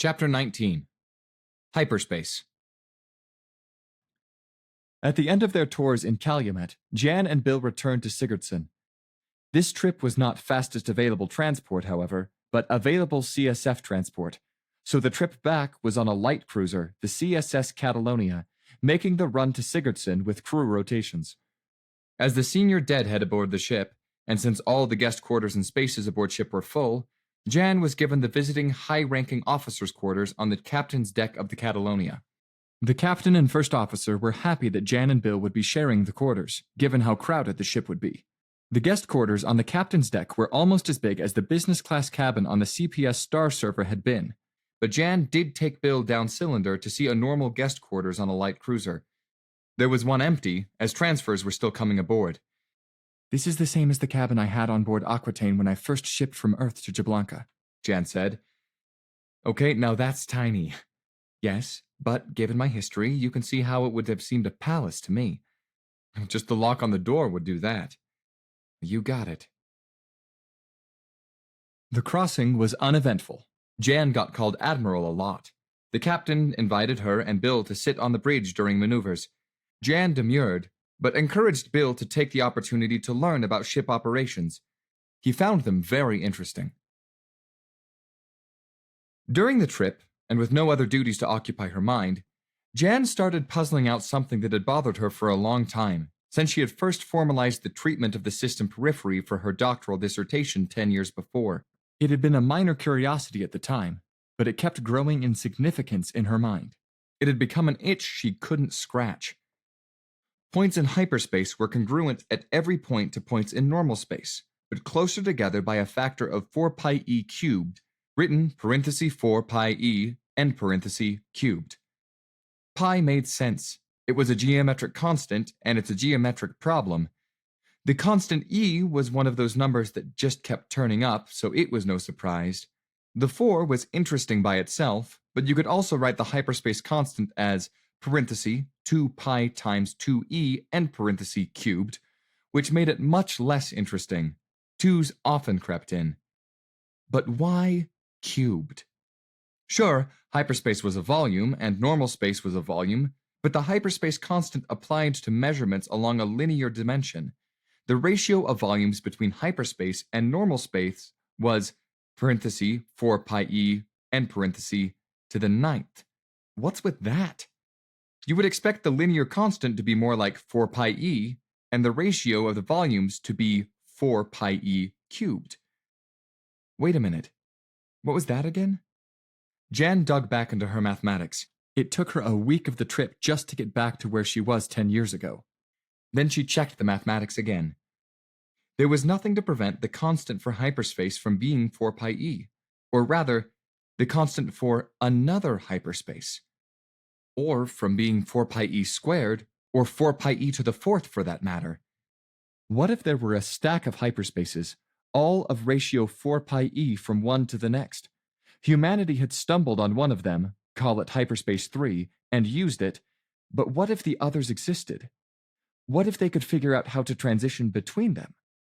Chapter 19. Hyperspace. At the end of their tours in Calumet, Jan and Bill returned to Sigurdsson. This trip was not fastest available transport, however, but available CSF transport, so the trip back was on a light cruiser, the CSS Catalonia, making the run to Sigurdsson with crew rotations. As the senior deadhead aboard the ship, and since all the guest quarters and spaces aboard ship were full, Jan was given the visiting high-ranking officers' quarters on the captain's deck of the Catalonia. The captain and first officer were happy that Jan and Bill would be sharing the quarters, given how crowded the ship would be. The guest quarters on the captain's deck were almost as big as the business class cabin on the CPS Star Surfer had been, but Jan did take Bill down cylinder to see a normal guest quarters on a light cruiser. There was one empty, as transfers were still coming aboard. "This is the same as the cabin I had on board Aquitaine when I first shipped from Earth to Jablanca," Jan said. Okay, now that's tiny. Yes, but given my history, you can see how it would have seemed a palace to me. Just the lock on the door would do that. You got it. The crossing was uneventful. Jan got called Admiral a lot. The captain invited her and Bill to sit on the bridge during maneuvers. Jan demurred, but encouraged Bill to take the opportunity to learn about ship operations. He found them very interesting. During the trip, and with no other duties to occupy her mind, Jan started puzzling out something that had bothered her for a long time, since she had first formalized the treatment of the system periphery for her doctoral dissertation 10 years before. It had been a minor curiosity at the time, but it kept growing in significance in her mind. It had become an itch she couldn't scratch. Points in hyperspace were congruent at every point to points in normal space, but closer together by a factor of 4 pi e cubed, written parenthesis 4 pi e end parenthesis cubed. Pi made sense. It was a geometric constant, and it's a geometric problem. The constant e was one of those numbers that just kept turning up, so it was no surprise. The 4 was interesting by itself, but you could also write the hyperspace constant as parenthesis 2 pi times 2e end parenthesis cubed, which made it much less interesting. 2's often crept in. But why cubed? Sure, hyperspace was a volume, and normal space was a volume, but the hyperspace constant applied to measurements along a linear dimension. The ratio of volumes between hyperspace and normal space was parenthesis 4 pi e end parenthesis to the 9th. What's with that? You would expect the linear constant to be more like 4 pi e, and the ratio of the volumes to be 4 pi e cubed. Wait a minute. What was that again? Jan dug back into her mathematics. It took her a week of the trip just to get back to where she was 10 years ago. Then she checked the mathematics again. There was nothing to prevent the constant for hyperspace from being 4 pi e, or rather, the constant for another hyperspace. Or from being 4 pi e squared, or 4 pi e to the 4th for that matter. What if there were a stack of hyperspaces, all of ratio 4 pi e from one to the next? Humanity had stumbled on one of them, call it hyperspace 3, and used it, but what if the others existed? What if they could figure out how to transition between them?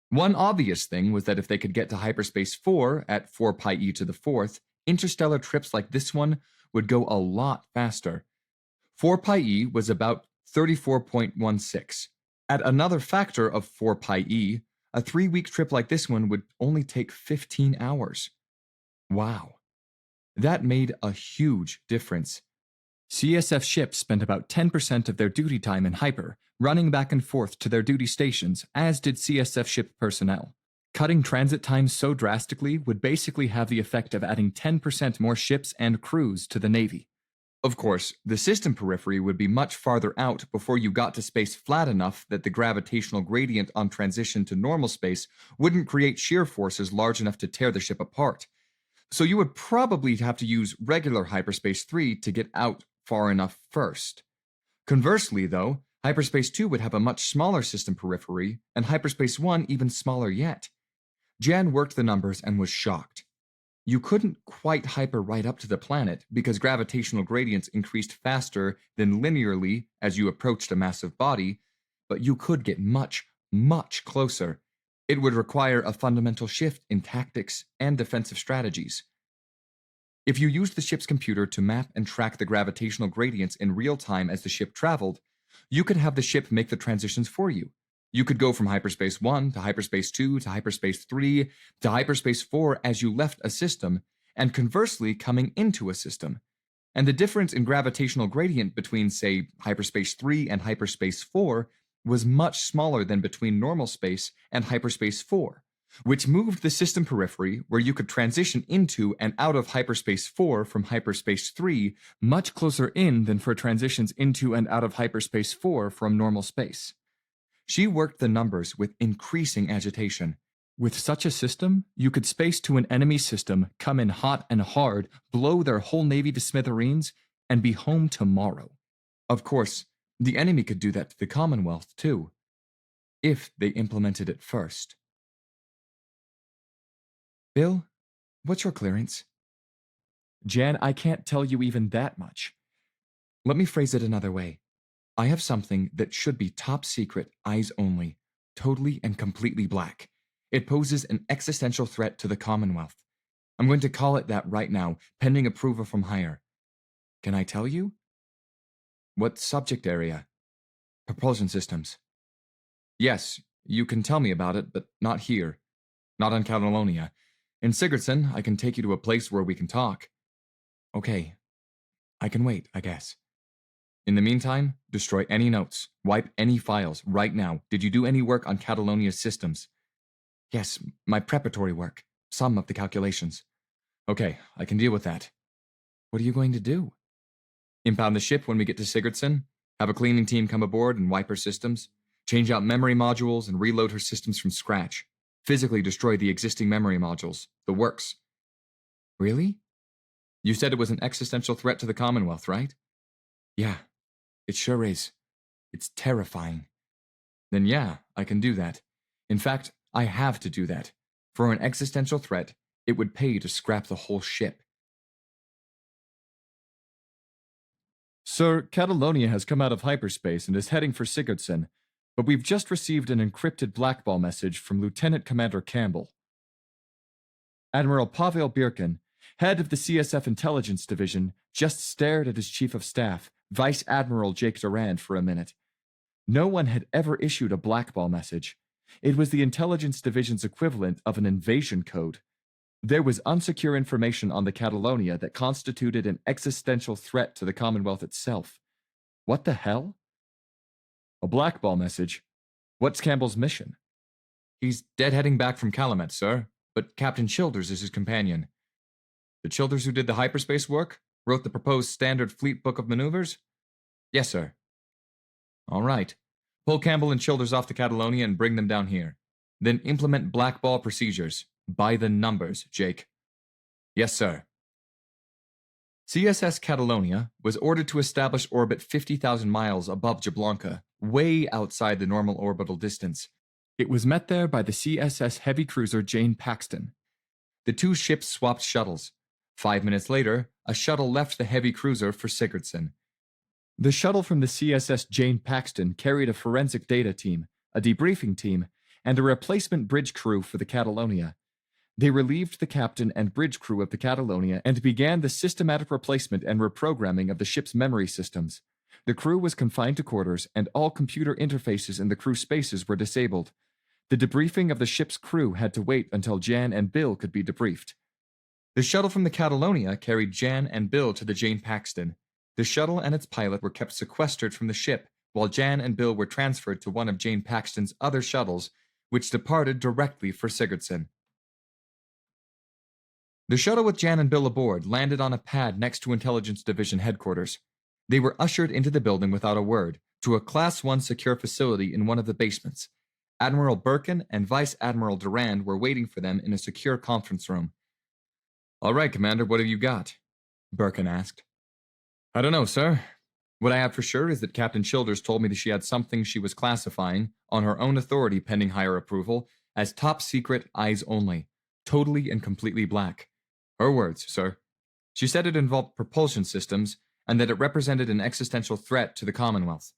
One obvious thing was that if they could get to hyperspace 4 at 4 pi e to the 4th, interstellar trips like this one would go a lot faster. 4 pi e was about 34.16. At another factor of 4 pi e, a 3-week trip like this one would only take 15 hours. Wow. That made a huge difference. CSF ships spent about 10% of their duty time in hyper, running back and forth to their duty stations, as did CSF ship personnel. Cutting transit times so drastically would basically have the effect of adding 10% more ships and crews to the Navy. Of course, the system periphery would be much farther out before you got to space flat enough that the gravitational gradient on transition to normal space wouldn't create shear forces large enough to tear the ship apart. So you would probably have to use regular hyperspace 3 to get out far enough first. Conversely, though, hyperspace 2 would have a much smaller system periphery, and hyperspace 1 even smaller yet. Jan worked the numbers and was shocked. You couldn't quite hyper right up to the planet because gravitational gradients increased faster than linearly as you approached a massive body, but you could get much, much closer. It would require a fundamental shift in tactics and defensive strategies. If you used the ship's computer to map and track the gravitational gradients in real time as the ship traveled, you could have the ship make the transitions for you. You could go from hyperspace 1 to hyperspace 2 to hyperspace 3 to hyperspace 4 as you left a system, and conversely coming into a system. And the difference in gravitational gradient between, say, hyperspace 3 and hyperspace 4 was much smaller than between normal space and hyperspace 4, which moved the system periphery where you could transition into and out of hyperspace 4 from hyperspace 3 much closer in than for transitions into and out of hyperspace 4 from normal space. She worked the numbers with increasing agitation. With such a system, you could space to an enemy system, come in hot and hard, blow their whole navy to smithereens, and be home tomorrow. Of course, the enemy could do that to the Commonwealth, too, if they implemented it first. Bill, what's your clearance? Jan, I can't tell you even that much. Let me phrase it another way. I have something that should be top secret, eyes only, totally and completely black. It poses an existential threat to the Commonwealth. I'm going to call it that right now, pending approval from higher. Can I tell you? What subject area? Propulsion systems. Yes, you can tell me about it, but not here. Not on Catalonia. In Sigurdsson, I can take you to a place where we can talk. Okay. I can wait, I guess. In the meantime, destroy any notes, wipe any files, right now. Did you do any work on Catalonia's systems? Yes, my preparatory work. Some of the calculations. Okay, I can deal with that. What are you going to do? Impound the ship when we get to Sigurdsson, have a cleaning team come aboard and wipe her systems, change out memory modules and reload her systems from scratch, physically destroy the existing memory modules, the works. Really? You said it was an existential threat to the Commonwealth, right? Yeah, it sure is. It's terrifying. Then yeah, I can do that. In fact, I have to do that. For an existential threat, it would pay to scrap the whole ship. Sir, Catalonia has come out of hyperspace and is heading for Sigurdsson, but we've just received an encrypted blackball message from Lieutenant Commander Campbell. Admiral Pavel Birkin, head of the CSF Intelligence Division, just stared at his Chief of Staff, Vice Admiral Jake Durand, for a minute. No one had ever issued a blackball message. It was the Intelligence Division's equivalent of an invasion code. There was unsecure information on the Catalonia that constituted an existential threat to the Commonwealth itself. What the hell? A blackball message? What's Campbell's mission? He's deadheading back from Calumet, sir, but Captain Childers is his companion. The Childers who did the hyperspace work? Wrote the proposed standard fleet book of maneuvers? Yes, sir. All right. Pull Campbell and Childers off the Catalonia and bring them down here. Then implement blackball procedures. By the numbers, Jake. Yes, sir. CSS Catalonia was ordered to establish orbit 50,000 miles above Jablanka, way outside the normal orbital distance. It was met there by the CSS heavy cruiser Jane Paxton. The two ships swapped shuttles. 5 minutes later, a shuttle left the heavy cruiser for Sigurdsson. The shuttle from the CSS Jane Paxton carried a forensic data team, a debriefing team, and a replacement bridge crew for the Catalonia. They relieved the captain and bridge crew of the Catalonia and began the systematic replacement and reprogramming of the ship's memory systems. The crew was confined to quarters, and all computer interfaces in the crew spaces were disabled. The debriefing of the ship's crew had to wait until Jan and Bill could be debriefed. The shuttle from the Catalonia carried Jan and Bill to the Jane Paxton. The shuttle and its pilot were kept sequestered from the ship, while Jan and Bill were transferred to one of Jane Paxton's other shuttles, which departed directly for Sigurdsson. The shuttle with Jan and Bill aboard landed on a pad next to Intelligence Division headquarters. They were ushered into the building without a word, to a Class 1 secure facility in one of the basements. Admiral Birkin and Vice Admiral Durand were waiting for them in a secure conference room. All right, Commander, what have you got? Birkin asked. I don't know, sir. What I have for sure is that Captain Childers told me that she had something she was classifying, on her own authority pending higher approval, as top secret, eyes only, totally and completely black. Her words, sir. She said it involved propulsion systems, and that it represented an existential threat to the Commonwealth.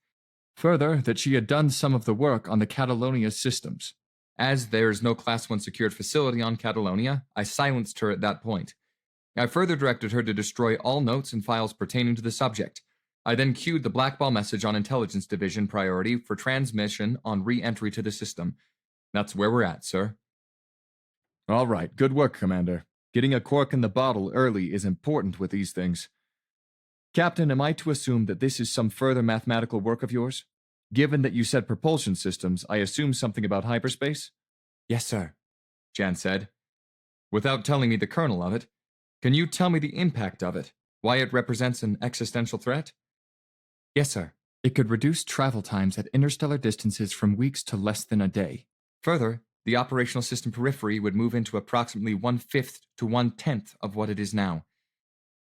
Further, that she had done some of the work on the Catalonia systems. As there is no Class 1 secured facility on Catalonia, I silenced her at that point. I further directed her to destroy all notes and files pertaining to the subject. I then queued the blackball message on Intelligence Division priority for transmission on re-entry to the system. That's where we're at, sir. All right, good work, Commander. Getting a cork in the bottle early is important with these things. Captain, am I to assume that this is some further mathematical work of yours? Given that you said propulsion systems, I assume something about hyperspace? Yes, sir, Jan said. Without telling me the kernel of it, can you tell me the impact of it? Why it represents an existential threat? Yes, sir. It could reduce travel times at interstellar distances from weeks to less than a day. Further, the operational system periphery would move into approximately 1/5 to 1/10 of what it is now.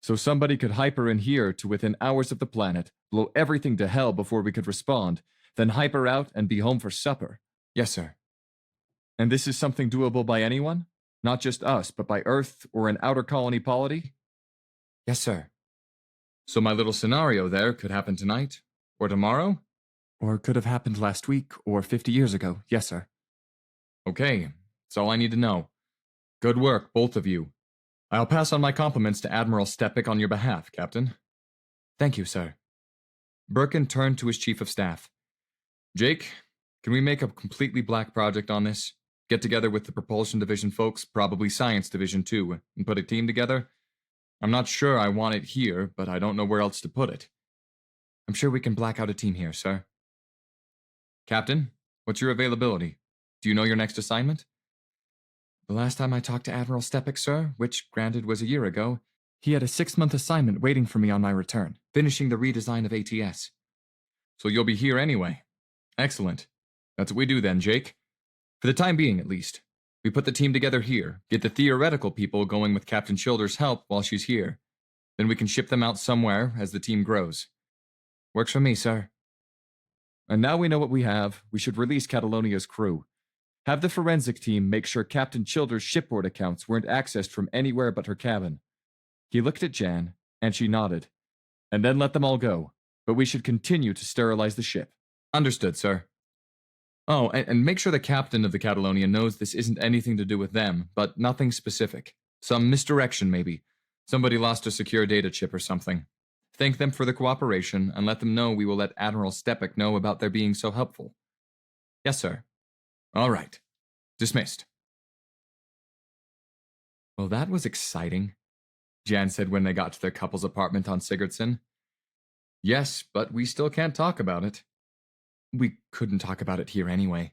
So somebody could hyper in here to within hours of the planet, blow everything to hell before we could respond, then hyper out and be home for supper. Yes, sir. And this is something doable by anyone? Not just us, but by Earth or an outer colony polity? Yes, sir. So my little scenario there could happen tonight? Or tomorrow? Or could have happened last week or 50 years ago. Yes, sir. Okay, that's all I need to know. Good work, both of you. I'll pass on my compliments to Admiral Stepik on your behalf, Captain. Thank you, sir. Birkin turned to his Chief of Staff. Jake, can we make a completely black project on this? Get together with the Propulsion Division folks, probably Science Division too, and put a team together? I'm not sure I want it here, but I don't know where else to put it. I'm sure we can black out a team here, sir. Captain, what's your availability? Do you know your next assignment? The last time I talked to Admiral Stepik, sir, which granted was a year ago, he had a 6-month assignment waiting for me on my return, finishing the redesign of ATS. So you'll be here anyway. Excellent. That's what we do then, Jake. For the time being, at least. We put the team together here, get the theoretical people going with Captain Childer's help while she's here. Then we can ship them out somewhere as the team grows. Works for me, sir. And now we know what we have, we should release Catalonia's crew. Have the forensic team make sure Captain Childer's shipboard accounts weren't accessed from anywhere but her cabin. He looked at Jan, and she nodded. And then let them all go, but we should continue to sterilize the ship. Understood, sir. Oh, and make sure the captain of the Catalonia knows this isn't anything to do with them, but nothing specific. Some misdirection, maybe. Somebody lost a secure data chip or something. Thank them for the cooperation, and let them know we will let Admiral Stepik know about their being so helpful. Yes, sir. All right. Dismissed. Well, that was exciting, Jan said when they got to their couple's apartment on Sigurdsson. Yes, but we still can't talk about it. We couldn't talk about it here anyway.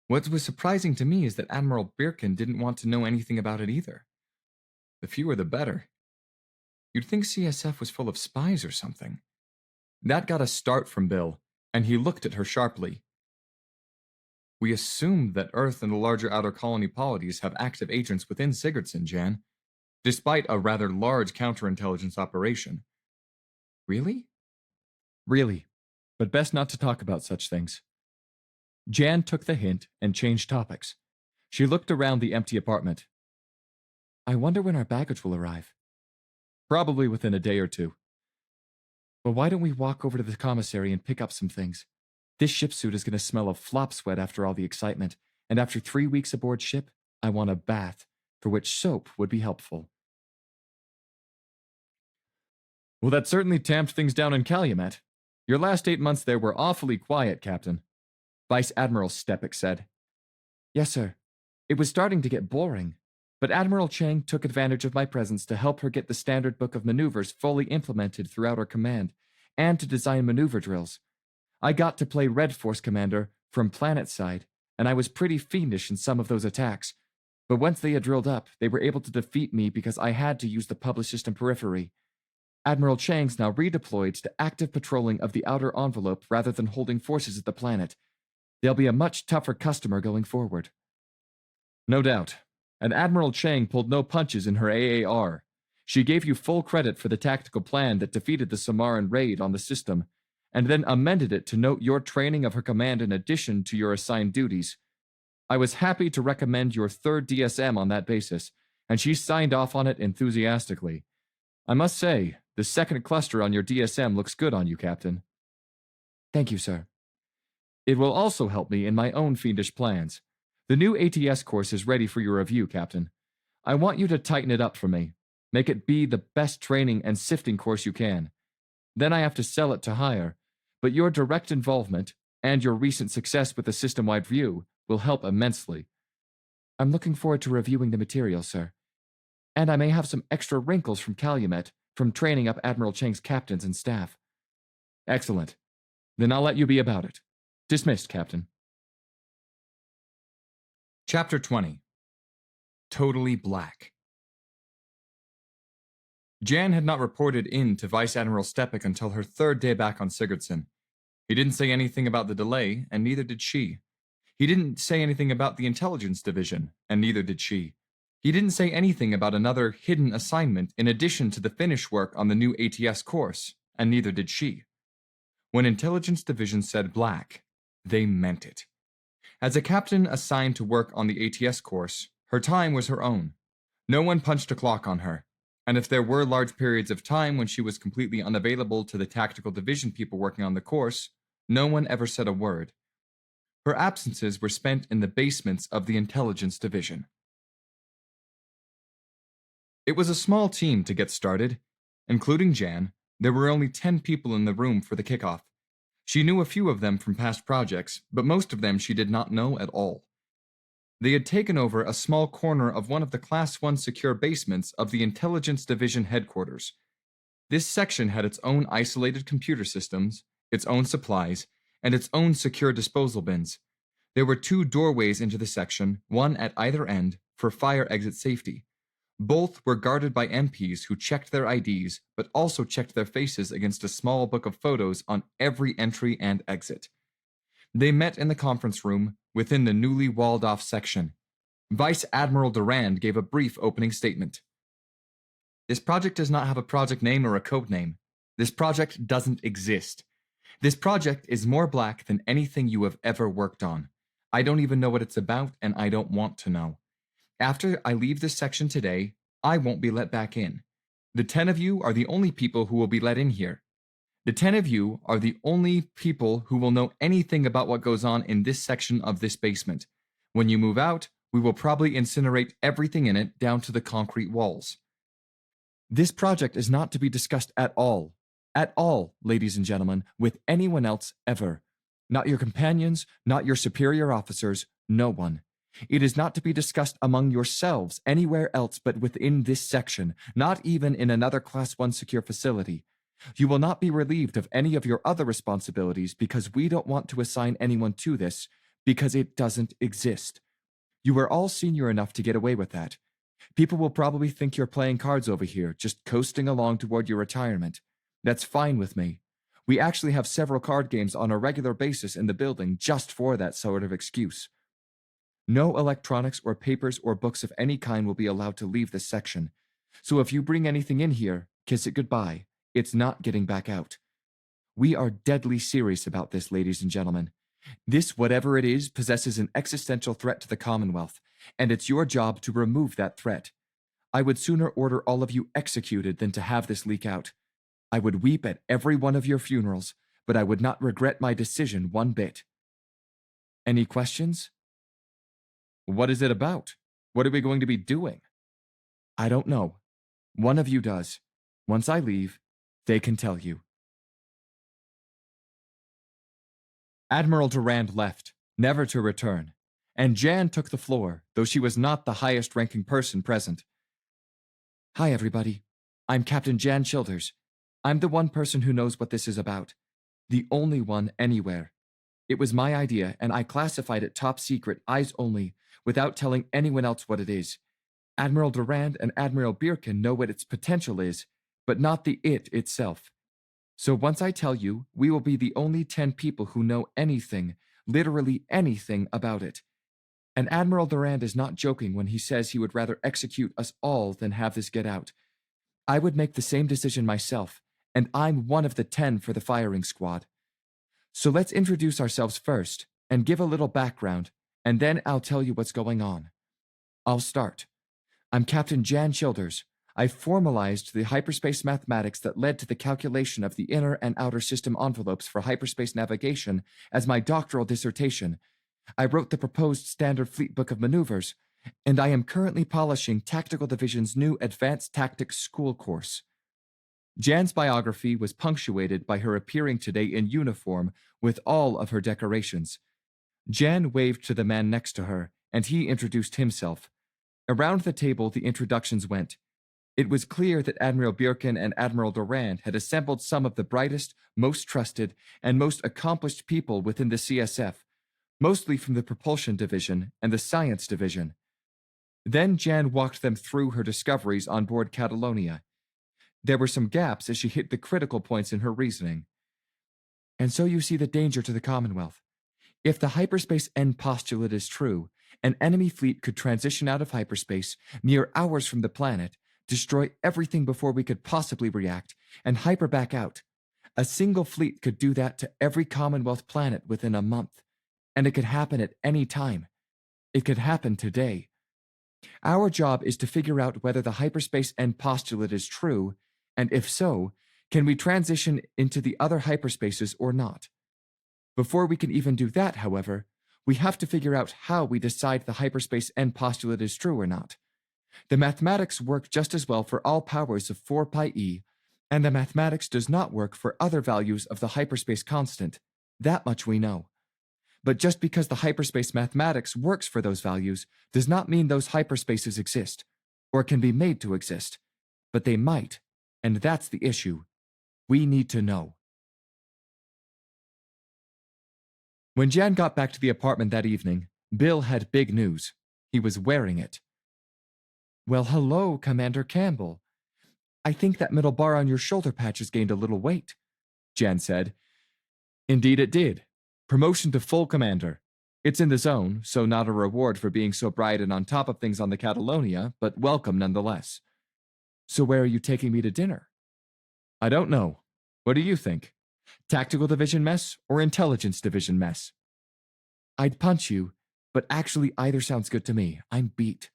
What was surprising to me is that Admiral Birkin didn't want to know anything about it either. The fewer the better. You'd think CSF was full of spies or something. That got a start from Bill, and he looked at her sharply. We assumed that Earth and the larger outer colony polities have active agents within Sigurdsson, Jan, despite a rather large counterintelligence operation. Really? Really, but best not to talk about such things. Jan took the hint and changed topics. She looked around the empty apartment. I wonder when our baggage will arrive. Probably within a day or two. Well, why don't we walk over to the commissary and pick up some things? This ship suit is going to smell of flop sweat after all the excitement, and after 3 weeks aboard ship, I want a bath, for which soap would be helpful. Well, that certainly tamped things down in Calumet. Your last 8 months there were awfully quiet, Captain. Vice Admiral Stepik said. Yes, sir. It was starting to get boring, but Admiral Chang took advantage of my presence to help her get the standard book of maneuvers fully implemented throughout our command, and to design maneuver drills. I got to play Red Force Commander from Planet side, and I was pretty fiendish in some of those attacks. But once they had drilled up, they were able to defeat me because I had to use the published system periphery. Admiral Chang's now redeployed to active patrolling of the outer envelope rather than holding forces at the planet. They'll be a much tougher customer going forward. No doubt. And Admiral Chang pulled no punches in her AAR. She gave you full credit for the tactical plan that defeated the Samaran raid on the system, and then amended it to note your training of her command in addition to your assigned duties. I was happy to recommend your 3rd DSM on that basis, and she signed off on it enthusiastically. I must say, the 2nd cluster on your DSM looks good on you, Captain. Thank you, sir. It will also help me in my own fiendish plans. The new ATS course is ready for your review, Captain. I want you to tighten it up for me. Make it be the best training and sifting course you can. Then I have to sell it to hire, but your direct involvement and your recent success with the system-wide view will help immensely. I'm looking forward to reviewing the material, sir. And I may have some extra wrinkles from Calumet from training up Admiral Chang's captains and staff. Excellent. Then I'll let you be about it. Dismissed, Captain. Chapter 20. Totally Black. Jan had not reported in to Vice Admiral Stepik until her third day back on Sigurdsson. He didn't say anything about the delay, and neither did she. He didn't say anything about the intelligence division, and neither did she. He didn't say anything about another hidden assignment in addition to the finish work on the new ATS course, and neither did she. When intelligence division said black, they meant it. As a captain assigned to work on the ATS course, her time was her own. No one punched a clock on her, and if there were large periods of time when she was completely unavailable to the tactical division people working on the course, no one ever said a word. Her absences were spent in the basements of the intelligence division. It was a small team to get started. Including Jan, there were only 10 people in the room for the kickoff. She knew a few of them from past projects, but most of them she did not know at all. They had taken over a small corner of one of the Class 1 secure basements of the Intelligence Division headquarters. This section had its own isolated computer systems, its own supplies, and its own secure disposal bins. There were 2 doorways into the section, one at either end, for fire exit safety. Both were guarded by MPs who checked their IDs, but also checked their faces against a small book of photos on every entry and exit. They met in the conference room within the newly walled-off section. Vice Admiral Durand gave a brief opening statement. This project does not have a project name or a code name. This project doesn't exist. This project is more black than anything you have ever worked on. I don't even know what it's about, and I don't want to know. After I leave this section today, I won't be let back in. The 10 of you are the only people who will be let in here. The 10 of you are the only people who will know anything about what goes on in this section of this basement. When you move out, we will probably incinerate everything in it down to the concrete walls. This project is not to be discussed at all, ladies and gentlemen, with anyone else ever. Not your companions, not your superior officers, no one. It is not to be discussed among yourselves anywhere else but within this section, not even in another Class 1 secure facility. You will not be relieved of any of your other responsibilities because we don't want to assign anyone to this, because it doesn't exist. You are all senior enough to get away with that. People will probably think you're playing cards over here, just coasting along toward your retirement. That's fine with me. We actually have several card games on a regular basis in the building just for that sort of excuse. No electronics or papers or books of any kind will be allowed to leave this section. So if you bring anything in here, kiss it goodbye. It's not getting back out. We are deadly serious about this, ladies and gentlemen. This, whatever it is, possesses an existential threat to the Commonwealth, and it's your job to remove that threat. I would sooner order all of you executed than to have this leak out. I would weep at every one of your funerals, but I would not regret my decision one bit. Any questions? What is it about? What are we going to be doing? I don't know. One of you does. Once I leave, they can tell you. Admiral Durand left, never to return, and Jan took the floor, though she was not the highest-ranking person present. Hi, everybody. I'm Captain Jan Childers. I'm the one person who knows what this is about. The only one anywhere. It was my idea, and I classified it top secret, eyes only, without telling anyone else what it is. Admiral Durand and Admiral Birkin know what its potential is, but not the it itself. So once I tell you, we will be the only 10 people who know anything, literally anything about it. And Admiral Durand is not joking when he says he would rather execute us all than have this get out. I would make the same decision myself, and I'm one of the 10 for the firing squad. So let's introduce ourselves first, and give a little background, and then I'll tell you what's going on. I'll start. I'm Captain Jan Childers. I formalized the hyperspace mathematics that led to the calculation of the inner and outer system envelopes for hyperspace navigation as my doctoral dissertation. I wrote the proposed standard fleet book of maneuvers, and I am currently polishing Tactical Division's new Advanced Tactics School course. Jan's biography was punctuated by her appearing today in uniform with all of her decorations. Jan waved to the man next to her, and he introduced himself. Around the table, the introductions went. It was clear that Admiral Birkin and Admiral Durand had assembled some of the brightest, most trusted, and most accomplished people within the CSF, mostly from the Propulsion Division and the Science Division. Then Jan walked them through her discoveries on board Catalonia. There were some gaps as she hit the critical points in her reasoning. And so you see the danger to the Commonwealth. If the hyperspace end postulate is true, an enemy fleet could transition out of hyperspace mere hours from the planet, destroy everything before we could possibly react, and hyper back out. A single fleet could do that to every Commonwealth planet within a month, and it could happen at any time. It could happen today. Our job is to figure out whether the hyperspace end postulate is true, and if so, can we transition into the other hyperspaces or not? Before we can even do that, however, we have to figure out how we decide the hyperspace end postulate is true or not. The mathematics work just as well for all powers of 4 pi e, and the mathematics does not work for other values of the hyperspace constant. That much we know. But just because the hyperspace mathematics works for those values does not mean those hyperspaces exist, or can be made to exist. But they might, and that's the issue. We need to know. When Jan got back to the apartment that evening, Bill had big news. He was wearing it. Well, hello, Commander Campbell. I think that middle bar on your shoulder patch has gained a little weight, Jan said. Indeed it did. Promotion to full commander. It's in the zone, so not a reward for being so bright and on top of things on the Catalonia, but welcome nonetheless. So where are you taking me to dinner? I don't know. What do you think? Tactical Division mess or Intelligence Division mess? I'd punch you, but actually either sounds good to me. I'm beat.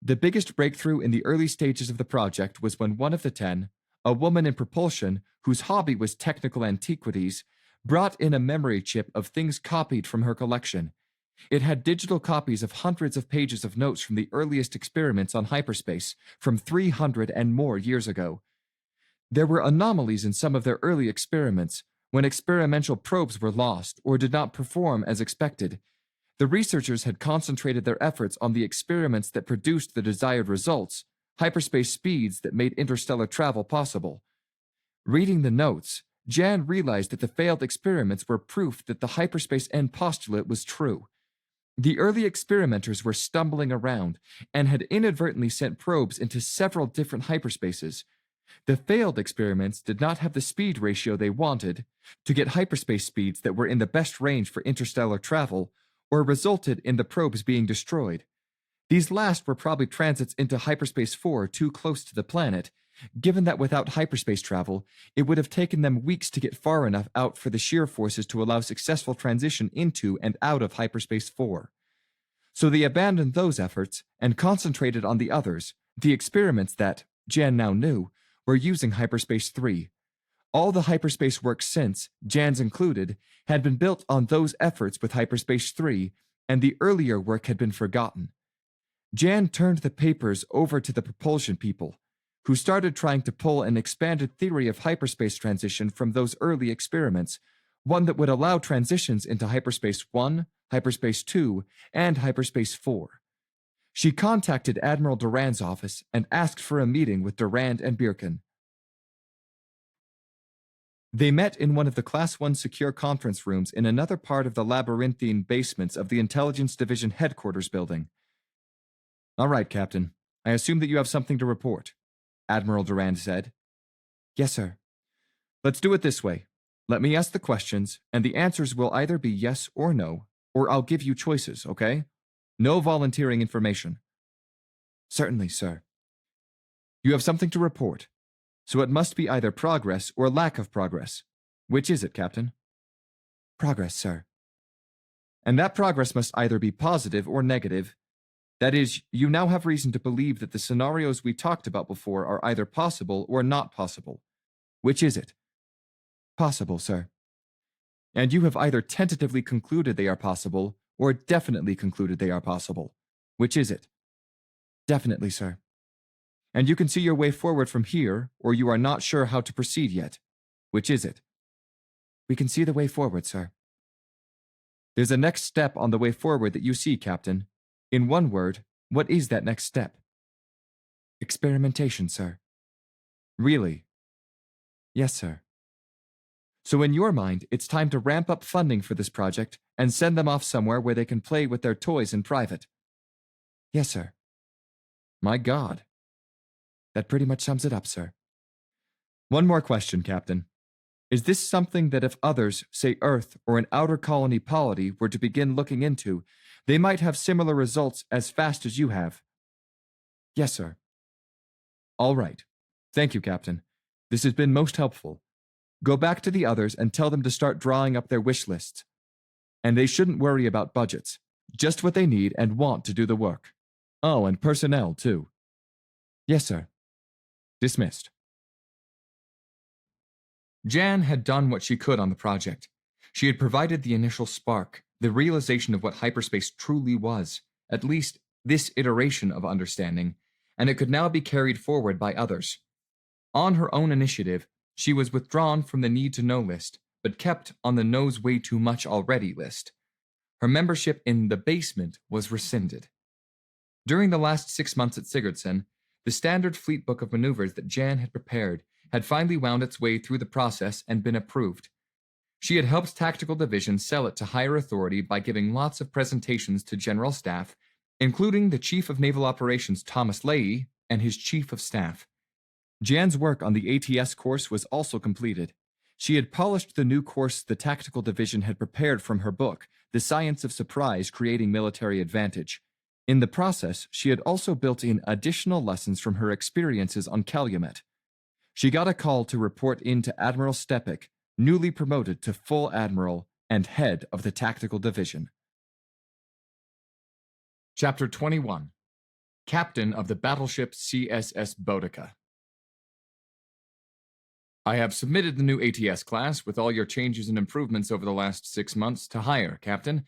The biggest breakthrough in the early stages of the project was when one of the 10, a woman in propulsion whose hobby was technical antiquities, brought in a memory chip of things copied from her collection. It had digital copies of hundreds of pages of notes from the earliest experiments on hyperspace from 300 and more years ago. There were anomalies in some of their early experiments when experimental probes were lost or did not perform as expected. The researchers had concentrated their efforts on the experiments that produced the desired results, hyperspace speeds that made interstellar travel possible. Reading the notes, Jan realized that the failed experiments were proof that the hyperspace end postulate was true. The early experimenters were stumbling around and had inadvertently sent probes into several different hyperspaces. The failed experiments did not have the speed ratio they wanted to get hyperspace speeds that were in the best range for interstellar travel, or resulted in the probes being destroyed. These last were probably transits into hyperspace 4 too close to the planet, given that without hyperspace travel, it would have taken them weeks to get far enough out for the shear forces to allow successful transition into and out of hyperspace 4. So they abandoned those efforts and concentrated on the others, the experiments that, Jan now knew, were using hyperspace 3. All the hyperspace work since, Jan's included, had been built on those efforts with hyperspace 3, and the earlier work had been forgotten. Jan turned the papers over to the propulsion people, who started trying to pull an expanded theory of hyperspace transition from those early experiments, one that would allow transitions into hyperspace 1, hyperspace 2, and hyperspace 4. She contacted Admiral Durand's office and asked for a meeting with Durand and Birkin. They met in one of the Class 1 secure conference rooms in another part of the labyrinthine basements of the Intelligence Division headquarters building. All right, Captain. I assume that you have something to report, Admiral Durand said. Yes, sir. Let's do it this way. Let me ask the questions, and the answers will either be yes or no, or I'll give you choices, okay? No volunteering information. Certainly, sir. You have something to report, so it must be either progress or lack of progress. Which is it, Captain? Progress, sir. And that progress must either be positive or negative. That is, you now have reason to believe that the scenarios we talked about before are either possible or not possible. Which is it? Possible, sir. And you have either tentatively concluded they are possible or definitely concluded they are possible. Which is it? Definitely, sir. And you can see your way forward from here, or you are not sure how to proceed yet. Which is it? We can see the way forward, sir. There's a next step on the way forward that you see, Captain. In one word, what is that next step? Experimentation, sir. Really? Yes, sir. So in your mind, it's time to ramp up funding for this project and send them off somewhere where they can play with their toys in private. Yes, sir. My God. That pretty much sums it up, sir. One more question, Captain. Is this something that if others, say Earth or an outer colony polity, were to begin looking into, they might have similar results as fast as you have? Yes, sir. All right. Thank you, Captain. This has been most helpful. Go back to the others and tell them to start drawing up their wish lists. And they shouldn't worry about budgets. Just what they need and want to do the work. Oh, and personnel, too. Yes, sir. Dismissed. Jan had done what she could on the project. She had provided the initial spark, the realization of what hyperspace truly was, at least this iteration of understanding, and it could now be carried forward by others. On her own initiative, she was withdrawn from the need-to-know list, but kept on the knows way too much already list. Her membership in the basement was rescinded. During the last 6 months at Sigurdsson, the standard fleet book of maneuvers that Jan had prepared had finally wound its way through the process and been approved. She had helped Tactical Division sell it to higher authority by giving lots of presentations to General Staff, including the Chief of Naval Operations Thomas Leahy and his Chief of Staff. Jan's work on the ATS course was also completed. She had polished the new course the Tactical Division had prepared from her book, The Science of Surprise Creating Military Advantage. In the process, she had also built in additional lessons from her experiences on Calumet. She got a call to report in to Admiral Stepik, newly promoted to full admiral and head of the Tactical Division. Chapter 21. Captain of the Battleship CSS Boudica. I have submitted the new ATS class with all your changes and improvements over the last 6 months to hire, Captain.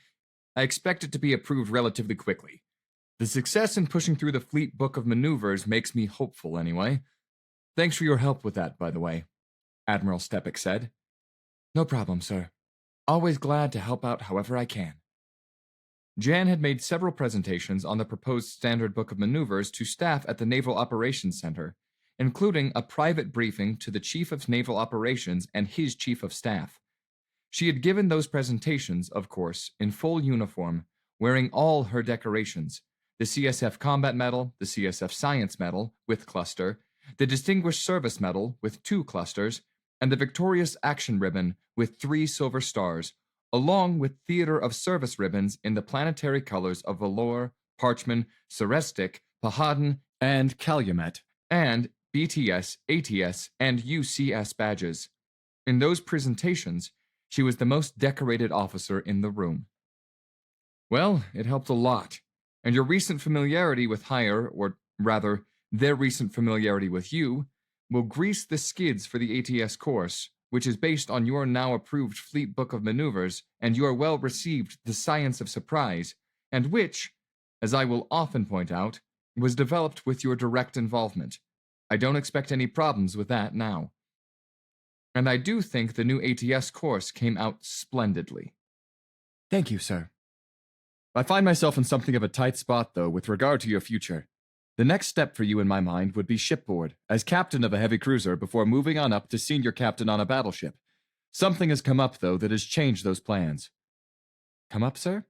I expect it to be approved relatively quickly. The success in pushing through the Fleet Book of Maneuvers makes me hopeful anyway. Thanks for your help with that, by the way, Admiral Stepik said. No problem, sir. Always glad to help out however I can. Jan had made several presentations on the proposed Standard Book of Maneuvers to staff at the Naval Operations Center, including a private briefing to the Chief of Naval Operations and his Chief of Staff. She had given those presentations, of course, in full uniform, wearing all her decorations, the CSF Combat Medal, the CSF Science Medal, with cluster, the Distinguished Service Medal, with 2 clusters, and the Victorious Action Ribbon, with 3 silver stars, along with Theater of Service ribbons in the planetary colors of Valor, Parchman, Cerestic, Pahadan, and Calumet, and BTS, ATS, and UCS badges. In those presentations, she was the most decorated officer in the room. Well, it helped a lot, and your recent familiarity with higher, or rather, their recent familiarity with you, will grease the skids for the ATS course, which is based on your now approved Fleet Book of Maneuvers and your well-received The Science of Surprise, and which, as I will often point out, was developed with your direct involvement. I don't expect any problems with that now. And I do think the new ATS course came out splendidly. Thank you, sir. I find myself in something of a tight spot, though, with regard to your future. The next step for you in my mind would be shipboard, as captain of a heavy cruiser before moving on up to senior captain on a battleship. Something has come up, though, that has changed those plans. Come up, sir?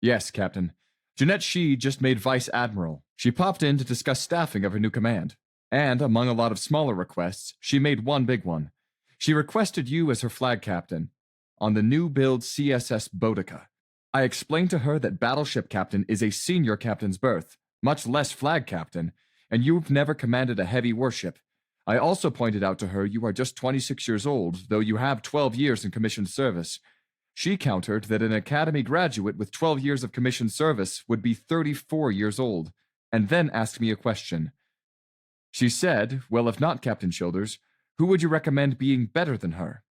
Yes, Captain. Jeanette Shee just made Vice Admiral. She popped in to discuss staffing of her new command. And, among a lot of smaller requests, she made one big one. She requested you as her flag captain on the new build CSS Boudica. I explained to her that battleship captain is a senior captain's berth, much less flag captain, and you've never commanded a heavy warship. I also pointed out to her you are just 26 years old, though you have 12 years in commissioned service. She countered that an academy graduate with 12 years of commissioned service would be 34 years old, and then asked me a question. She said, well, if not Captain Childers, who would you recommend being better than her?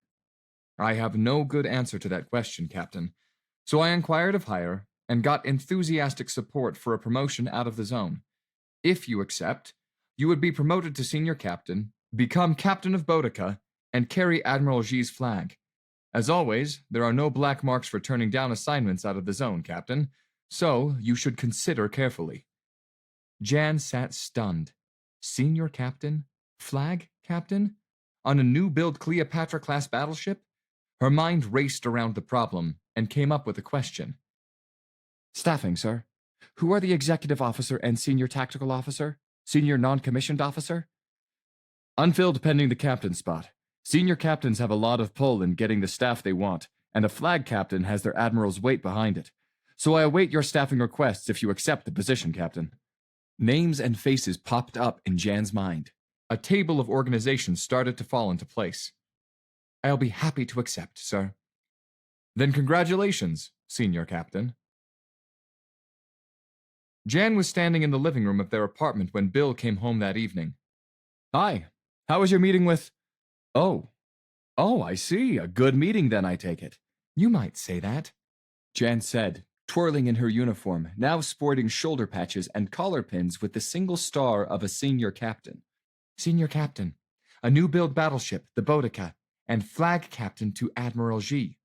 I have no good answer to that question, Captain. So I inquired of higher and got enthusiastic support for a promotion out of the zone. If you accept, you would be promoted to senior captain, become captain of Boudica, and carry Admiral G's flag. As always, there are no black marks for turning down assignments out of the zone, Captain, so you should consider carefully. Jan sat stunned. Senior captain? Flag captain? On a new-build Cleopatra-class battleship? Her mind raced around the problem and came up with a question. Staffing, sir. Who are the executive officer and senior tactical officer? Senior non-commissioned officer? Unfilled pending the captain spot. Senior captains have a lot of pull in getting the staff they want, and a flag captain has their admiral's weight behind it. So I await your staffing requests if you accept the position, Captain. Names and faces popped up in Jan's mind. A table of organizations started to fall into place. I'll be happy to accept, sir. Then congratulations, Senior Captain. Jan was standing in the living room of their apartment when Bill came home that evening. Hi, how was your meeting with... Oh, I see. A good meeting then, I take it. You might say that, Jan said, twirling in her uniform, now sporting shoulder patches and collar pins with the single star of a senior captain. Senior Captain, a new-build battleship, the Boudica, and flag captain to Admiral G.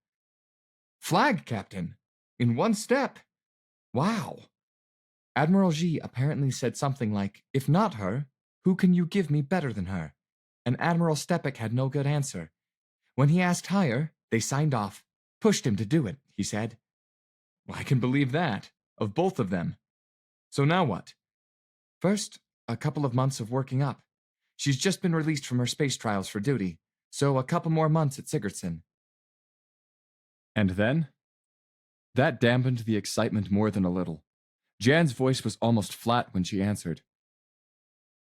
Flag captain? In one step? Wow. Admiral G apparently said something like, if not her, who can you give me better than her? And Admiral Stepek had no good answer. When he asked higher, they signed off. Pushed him to do it, he said. Well, I can believe that, of both of them. So now what? First, a couple of months of working up. She's just been released from her space trials for duty, so a couple more months at Sigurdsson. And then? That dampened the excitement more than a little. Jan's voice was almost flat when she answered.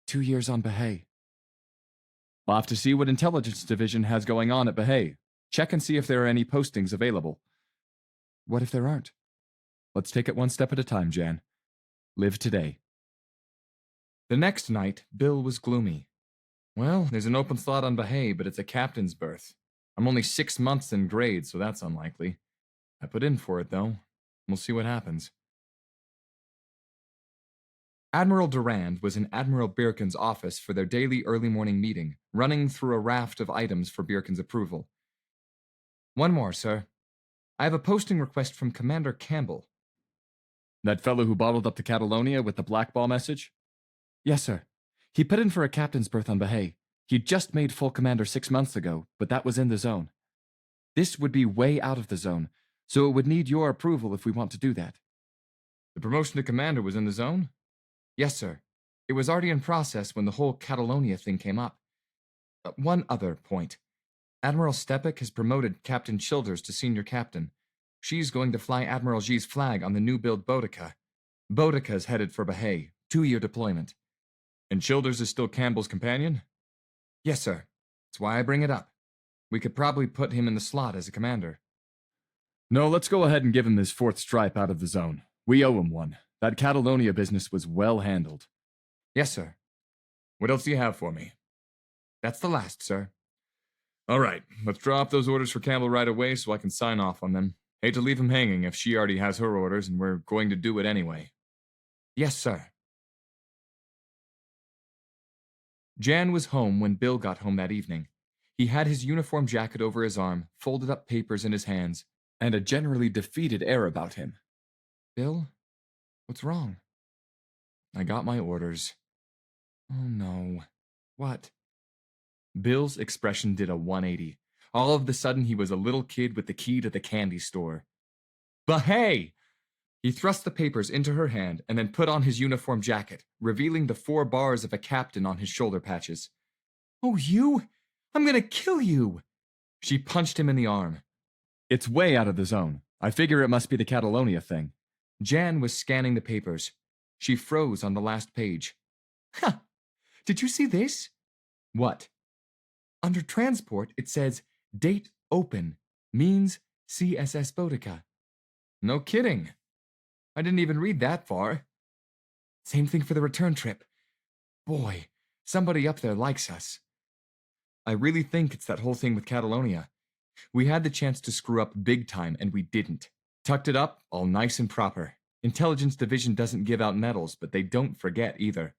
2 years on Bahia. I'll have to see what Intelligence Division has going on at Bahia. Check and see if there are any postings available. What if there aren't? Let's take it one step at a time, Jan. Live today. The next night, Bill was gloomy. Well, there's an open slot on Bahia, but it's a captain's berth. I'm only 6 months in grade, so that's unlikely. I put in for it, though. We'll see what happens. Admiral Durand was in Admiral Birkin's office for their daily early morning meeting, running through a raft of items for Birkin's approval. One more, sir. I have a posting request from Commander Campbell. That fellow who bottled up the Catalonia with the blackball message? Yes, sir. He put in for a captain's berth on Bahia. He'd just made full commander 6 months ago, but that was in the zone. This would be way out of the zone, so it would need your approval if we want to do that. The promotion to commander was in the zone? Yes, sir. It was already in process when the whole Catalonia thing came up. One other point. Admiral Stepek has promoted Captain Childers to senior captain. She's going to fly Admiral G's flag on the new-build Boudica. Boudica's headed for Bahia, 2-year deployment. And Childers is still Campbell's companion? Yes, sir. That's why I bring it up. We could probably put him in the slot as a commander. No, let's go ahead and give him his 4th stripe out of the zone. We owe him one. That Catalonia business was well handled. Yes, sir. What else do you have for me? That's the last, sir. All right, let's draw up those orders for Campbell right away so I can sign off on them. Hate to leave him hanging if she already has her orders and we're going to do it anyway. Yes, sir. Jan was home when Bill got home that evening. He had his uniform jacket over his arm, folded up papers in his hands, and a generally defeated air about him. Bill? What's wrong? I got my orders. Oh no. What? Bill's expression did a 180. All of a sudden he was a little kid with the key to the candy store. But hey! He thrust the papers into her hand and then put on his uniform jacket, revealing the 4 bars of a captain on his shoulder patches. Oh, you? I'm gonna kill you! She punched him in the arm. It's way out of the zone. I figure it must be the Catalonia thing. Jan was scanning the papers. She froze on the last page. Ha! Did you see this? What? Under transport, it says, date open, means CSS Boudica. No kidding. I didn't even read that far. Same thing for the return trip. Boy, somebody up there likes us. I really think it's that whole thing with Catalonia. We had the chance to screw up big time, and we didn't. Tucked it up, all nice and proper. Intelligence Division doesn't give out medals, but they don't forget either.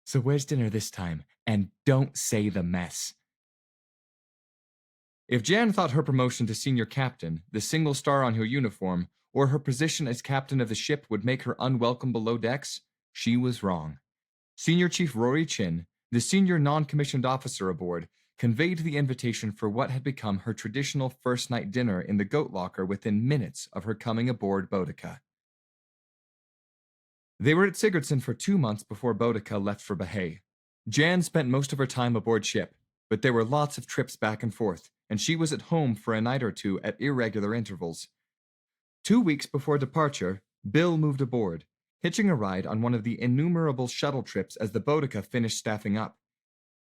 So where's dinner this time? And don't say the mess. If Jan thought her promotion to senior captain, the single star on her uniform, or her position as captain of the ship would make her unwelcome below decks, she was wrong. Senior Chief Rory Chin, the senior non-commissioned officer aboard, conveyed the invitation for what had become her traditional first-night dinner in the goat locker within minutes of her coming aboard Boudica. They were at Sigurdsson for 2 months before Boudica left for Bahia. Jan spent most of her time aboard ship, but there were lots of trips back and forth, and she was at home for a night or two at irregular intervals. 2 weeks before departure, Bill moved aboard, hitching a ride on one of the innumerable shuttle trips as the Boudica finished staffing up.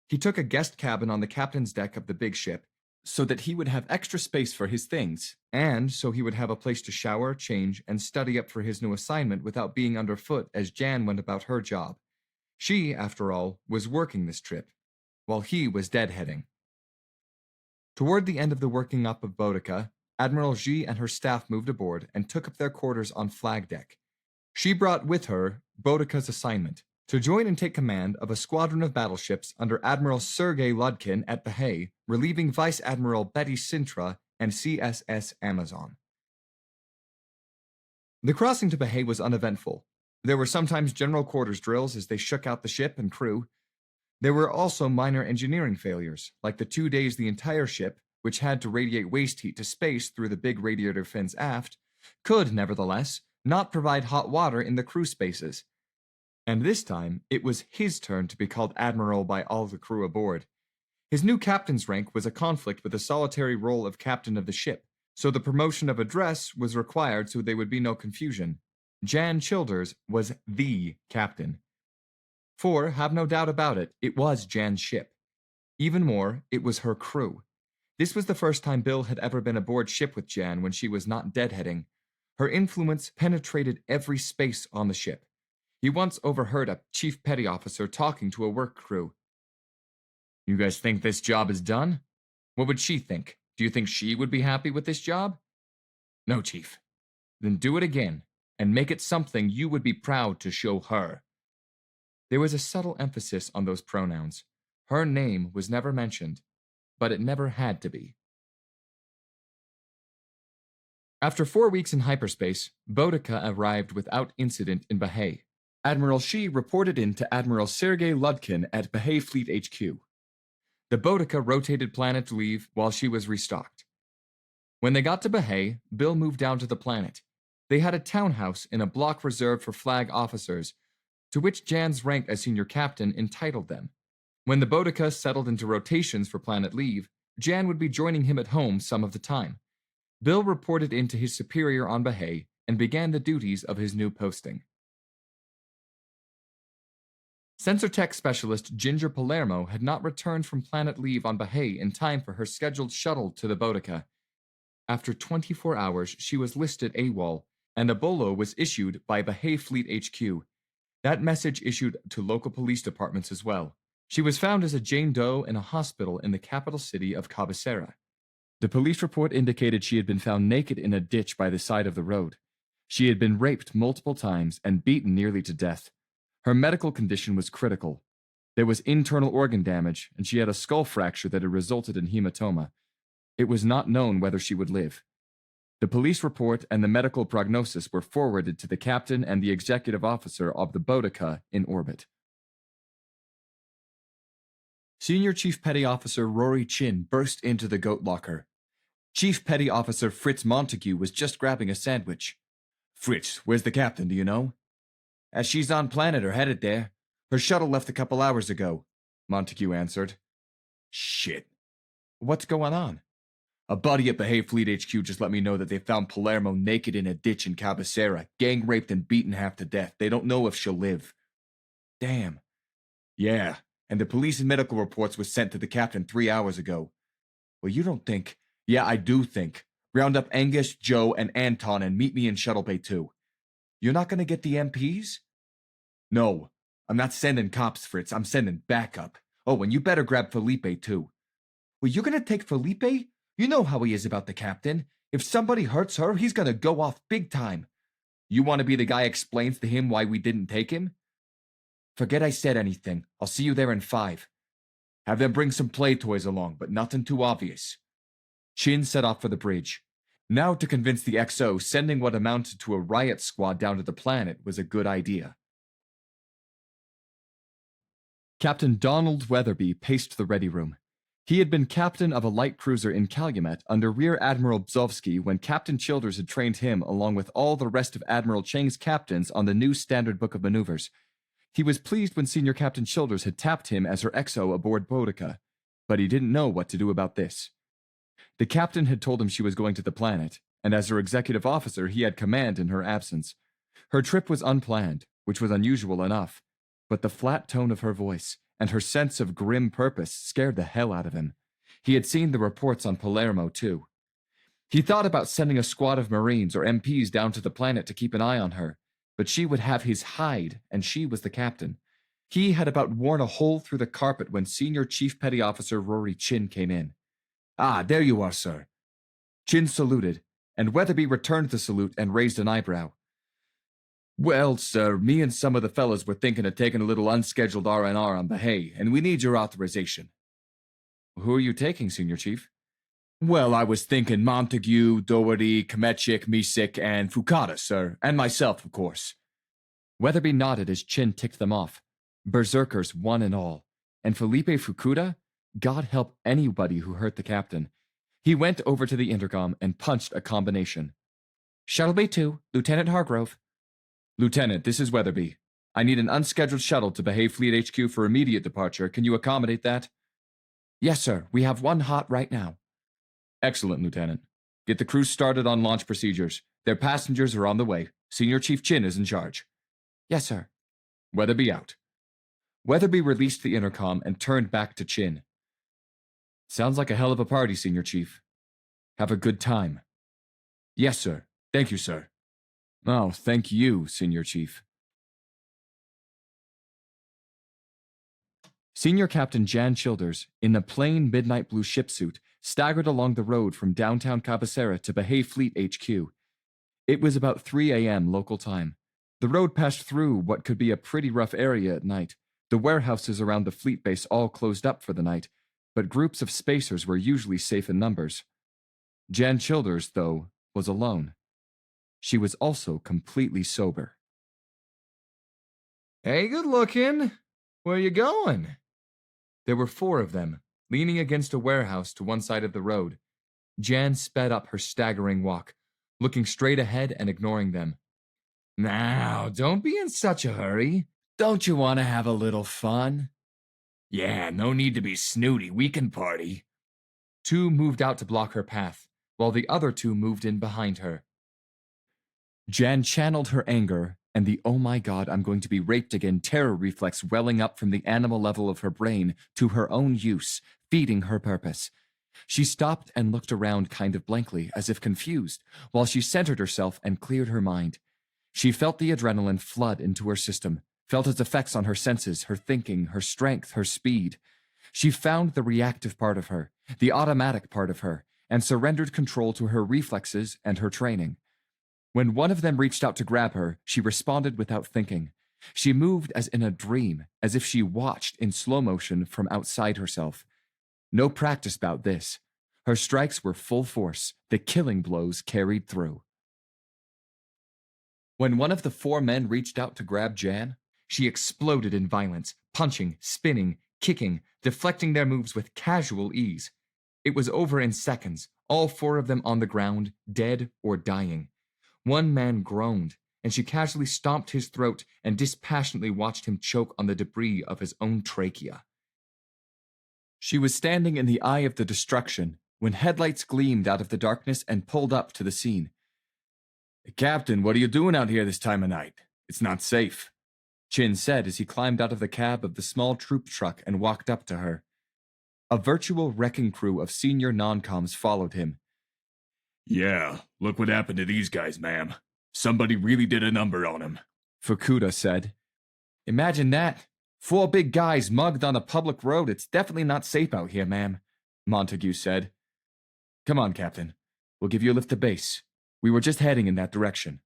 He took a guest cabin on the captain's deck of the big ship, so that he would have extra space for his things, and so he would have a place to shower, change, and study up for his new assignment without being underfoot as Jan went about her job. She, after all, was working this trip, while he was deadheading. Toward the end of the working up of Boudica, Admiral Xi and her staff moved aboard and took up their quarters on flag deck. She brought with her Boudica's assignment, to join and take command of a squadron of battleships under Admiral Sergei Ludkin at Bahia, relieving Vice Admiral Betty Sintra and CSS Amazon. The crossing to Bahia was uneventful. There were sometimes general quarters drills as they shook out the ship and crew. There were also minor engineering failures, like the 2 days the entire ship, which had to radiate waste heat to space through the big radiator fins aft, could, nevertheless, not provide hot water in the crew spaces. And this time, it was his turn to be called Admiral by all the crew aboard. His new captain's rank was a conflict with the solitary role of captain of the ship, so the promotion of address was required so there would be no confusion. Jan Childers was the captain. For, have no doubt about it, it was Jan's ship. Even more, it was her crew. This was the first time Bill had ever been aboard ship with Jan when she was not deadheading. Her influence penetrated every space on the ship. He once overheard a chief petty officer talking to a work crew. "You guys think this job is done? What would she think? Do you think she would be happy with this job?" "No, Chief." "Then do it again, and make it something you would be proud to show her." There was a subtle emphasis on those pronouns. Her name was never mentioned, but it never had to be. After 4 weeks in hyperspace, Boudica arrived without incident in Bahia. Admiral Xi reported in to Admiral Sergei Ludkin at Bahia Fleet HQ. The Boudica rotated planet to leave while she was restocked. When they got to Bahia, Bill moved down to the planet. They had a townhouse in a block reserved for flag officers, to which Jan's rank as senior captain entitled them. When the Boudica settled into rotations for planet leave, Jan would be joining him at home some of the time. Bill reported in to his superior on Bahia and began the duties of his new posting. Sensor Tech Specialist Ginger Palermo had not returned from planet leave on Bahia in time for her scheduled shuttle to the Boudica. After 24 hours, she was listed AWOL, and a bolo was issued by Bahia Fleet HQ. That message issued to local police departments as well. She was found as a Jane Doe in a hospital in the capital city of Cabecera. The police report indicated she had been found naked in a ditch by the side of the road. She had been raped multiple times and beaten nearly to death. Her medical condition was critical. There was internal organ damage, and she had a skull fracture that had resulted in hematoma. It was not known whether she would live. The police report and the medical prognosis were forwarded to the captain and the executive officer of the Boudica in orbit. Senior Chief Petty Officer Rory Chin burst into the goat locker. Chief Petty Officer Fritz Montague was just grabbing a sandwich. "Fritz, where's the captain, do you know?" "She's on planet or headed there. Her shuttle left a couple hours ago," Montague answered. "Shit. What's going on?" "A buddy at Bahia Fleet HQ just let me know that they found Palermo naked in a ditch in Cabecera, gang raped and beaten half to death. They don't know if she'll live." "Damn." "Yeah, and the police and medical reports was sent to the captain 3 hours ago." "Well, you don't think—" "Yeah, I do think. Round up Angus, Joe, and Anton and meet me in Shuttle Bay 2. "You're not going to get the MPs?" "No, I'm not sending cops, Fritz. I'm sending backup. Oh, and you better grab Felipe, too." "Well, you're going to take Felipe? You know how he is about the captain. If somebody hurts her, he's gonna go off big time. You want to be the guy explains to him why we didn't take him? Forget I said anything. I'll see you there in 5. Have them bring some play toys along, but nothing too obvious. Chin set off for the bridge. Now to convince the XO sending what amounted to a riot squad down to the planet was a good idea. Captain Donald Weatherby paced the ready room. He had been captain of a light cruiser in Calumet under Rear Admiral Bzovsky when Captain Childers had trained him along with all the rest of Admiral Chang's captains on the new Standard Book of Maneuvers. He was pleased when Senior Captain Childers had tapped him as her XO aboard Boudica, but he didn't know what to do about this. The captain had told him she was going to the planet, and as her executive officer he had command in her absence. Her trip was unplanned, which was unusual enough, but the flat tone of her voice and her sense of grim purpose scared the hell out of him. He had seen the reports on Palermo, too. He thought about sending a squad of Marines or MPs down to the planet to keep an eye on her, but she would have his hide, and she was the captain. He had about worn a hole through the carpet when Senior Chief Petty Officer Rory Chin came in. "Ah, there you are, sir." Chin saluted, and Weatherby returned the salute and raised an eyebrow. "Well, sir, me and some of the fellas were thinking of taking a little unscheduled R&R on Bahia, and we need your authorization." "Who are you taking, Senior Chief?" "Well, I was thinking Montague, Doherty, Kmechik, Misik, and Fukada, sir, and myself, of course." Weatherby nodded as Chin ticked them off. Berserkers one and all. And Felipe Fukuda? God help anybody who hurt the captain. He went over to the intercom and punched a combination. "Shuttle Bay 2, Lieutenant Hargrove." "Lieutenant, this is Weatherby. I need an unscheduled shuttle to Bahia Fleet HQ for immediate departure. Can you accommodate that?" "Yes, sir. We have one hot right now." "Excellent, Lieutenant. Get the crew started on launch procedures. Their passengers are on the way. Senior Chief Chin is in charge." "Yes, sir." Weatherby out. Weatherby released the intercom and turned back to Chin. "Sounds like a hell of a party, Senior Chief. Have a good time." "Yes, sir. Thank you, sir." "Oh, thank you, Senior Chief." Senior Captain Jan Childers, in a plain midnight blue shipsuit, staggered along the road from downtown Cabecera to Bahia Fleet HQ. It was about 3 a.m. local time. The road passed through what could be a pretty rough area at night. The warehouses around the fleet base all closed up for the night, but groups of spacers were usually safe in numbers. Jan Childers, though, was alone. She was also completely sober. "Hey, good looking. Where you going?" There were 4 of them, leaning against a warehouse to one side of the road. Jan sped up her staggering walk, looking straight ahead and ignoring them. "Now, don't be in such a hurry. Don't you want to have a little fun?" "Yeah, no need to be snooty. We can party." 2 moved out to block her path, while the other 2 moved in behind her. Jan channeled her anger, and the "oh my god, I'm going to be raped again" terror reflex welling up from the animal level of her brain to her own use, feeding her purpose. She stopped and looked around kind of blankly, as if confused, while she centered herself and cleared her mind. She felt the adrenaline flood into her system, felt its effects on her senses, her thinking, her strength, her speed. She found the reactive part of her, the automatic part of her, and surrendered control to her reflexes and her training. When one of them reached out to grab her, she responded without thinking. She moved as in a dream, as if she watched in slow motion from outside herself. No practice about this. Her strikes were full force, the killing blows carried through. When one of the 4 men reached out to grab Jan, she exploded in violence, punching, spinning, kicking, deflecting their moves with casual ease. It was over in seconds, all 4 of them on the ground, dead or dying. One man groaned, and she casually stomped his throat and dispassionately watched him choke on the debris of his own trachea. She was standing in the eye of the destruction when headlights gleamed out of the darkness and pulled up to the scene. "Captain, what are you doing out here this time of night? It's not safe," Chin said as he climbed out of the cab of the small troop truck and walked up to her. A virtual wrecking crew of senior non-coms followed him. "Yeah, look what happened to these guys, ma'am. Somebody really did a number on him," Fukuda said. "Imagine that. 4 big guys mugged on a public road. It's definitely not safe out here, ma'am," Montague said. "Come on, Captain. We'll give you a lift to base. We were just heading in that direction,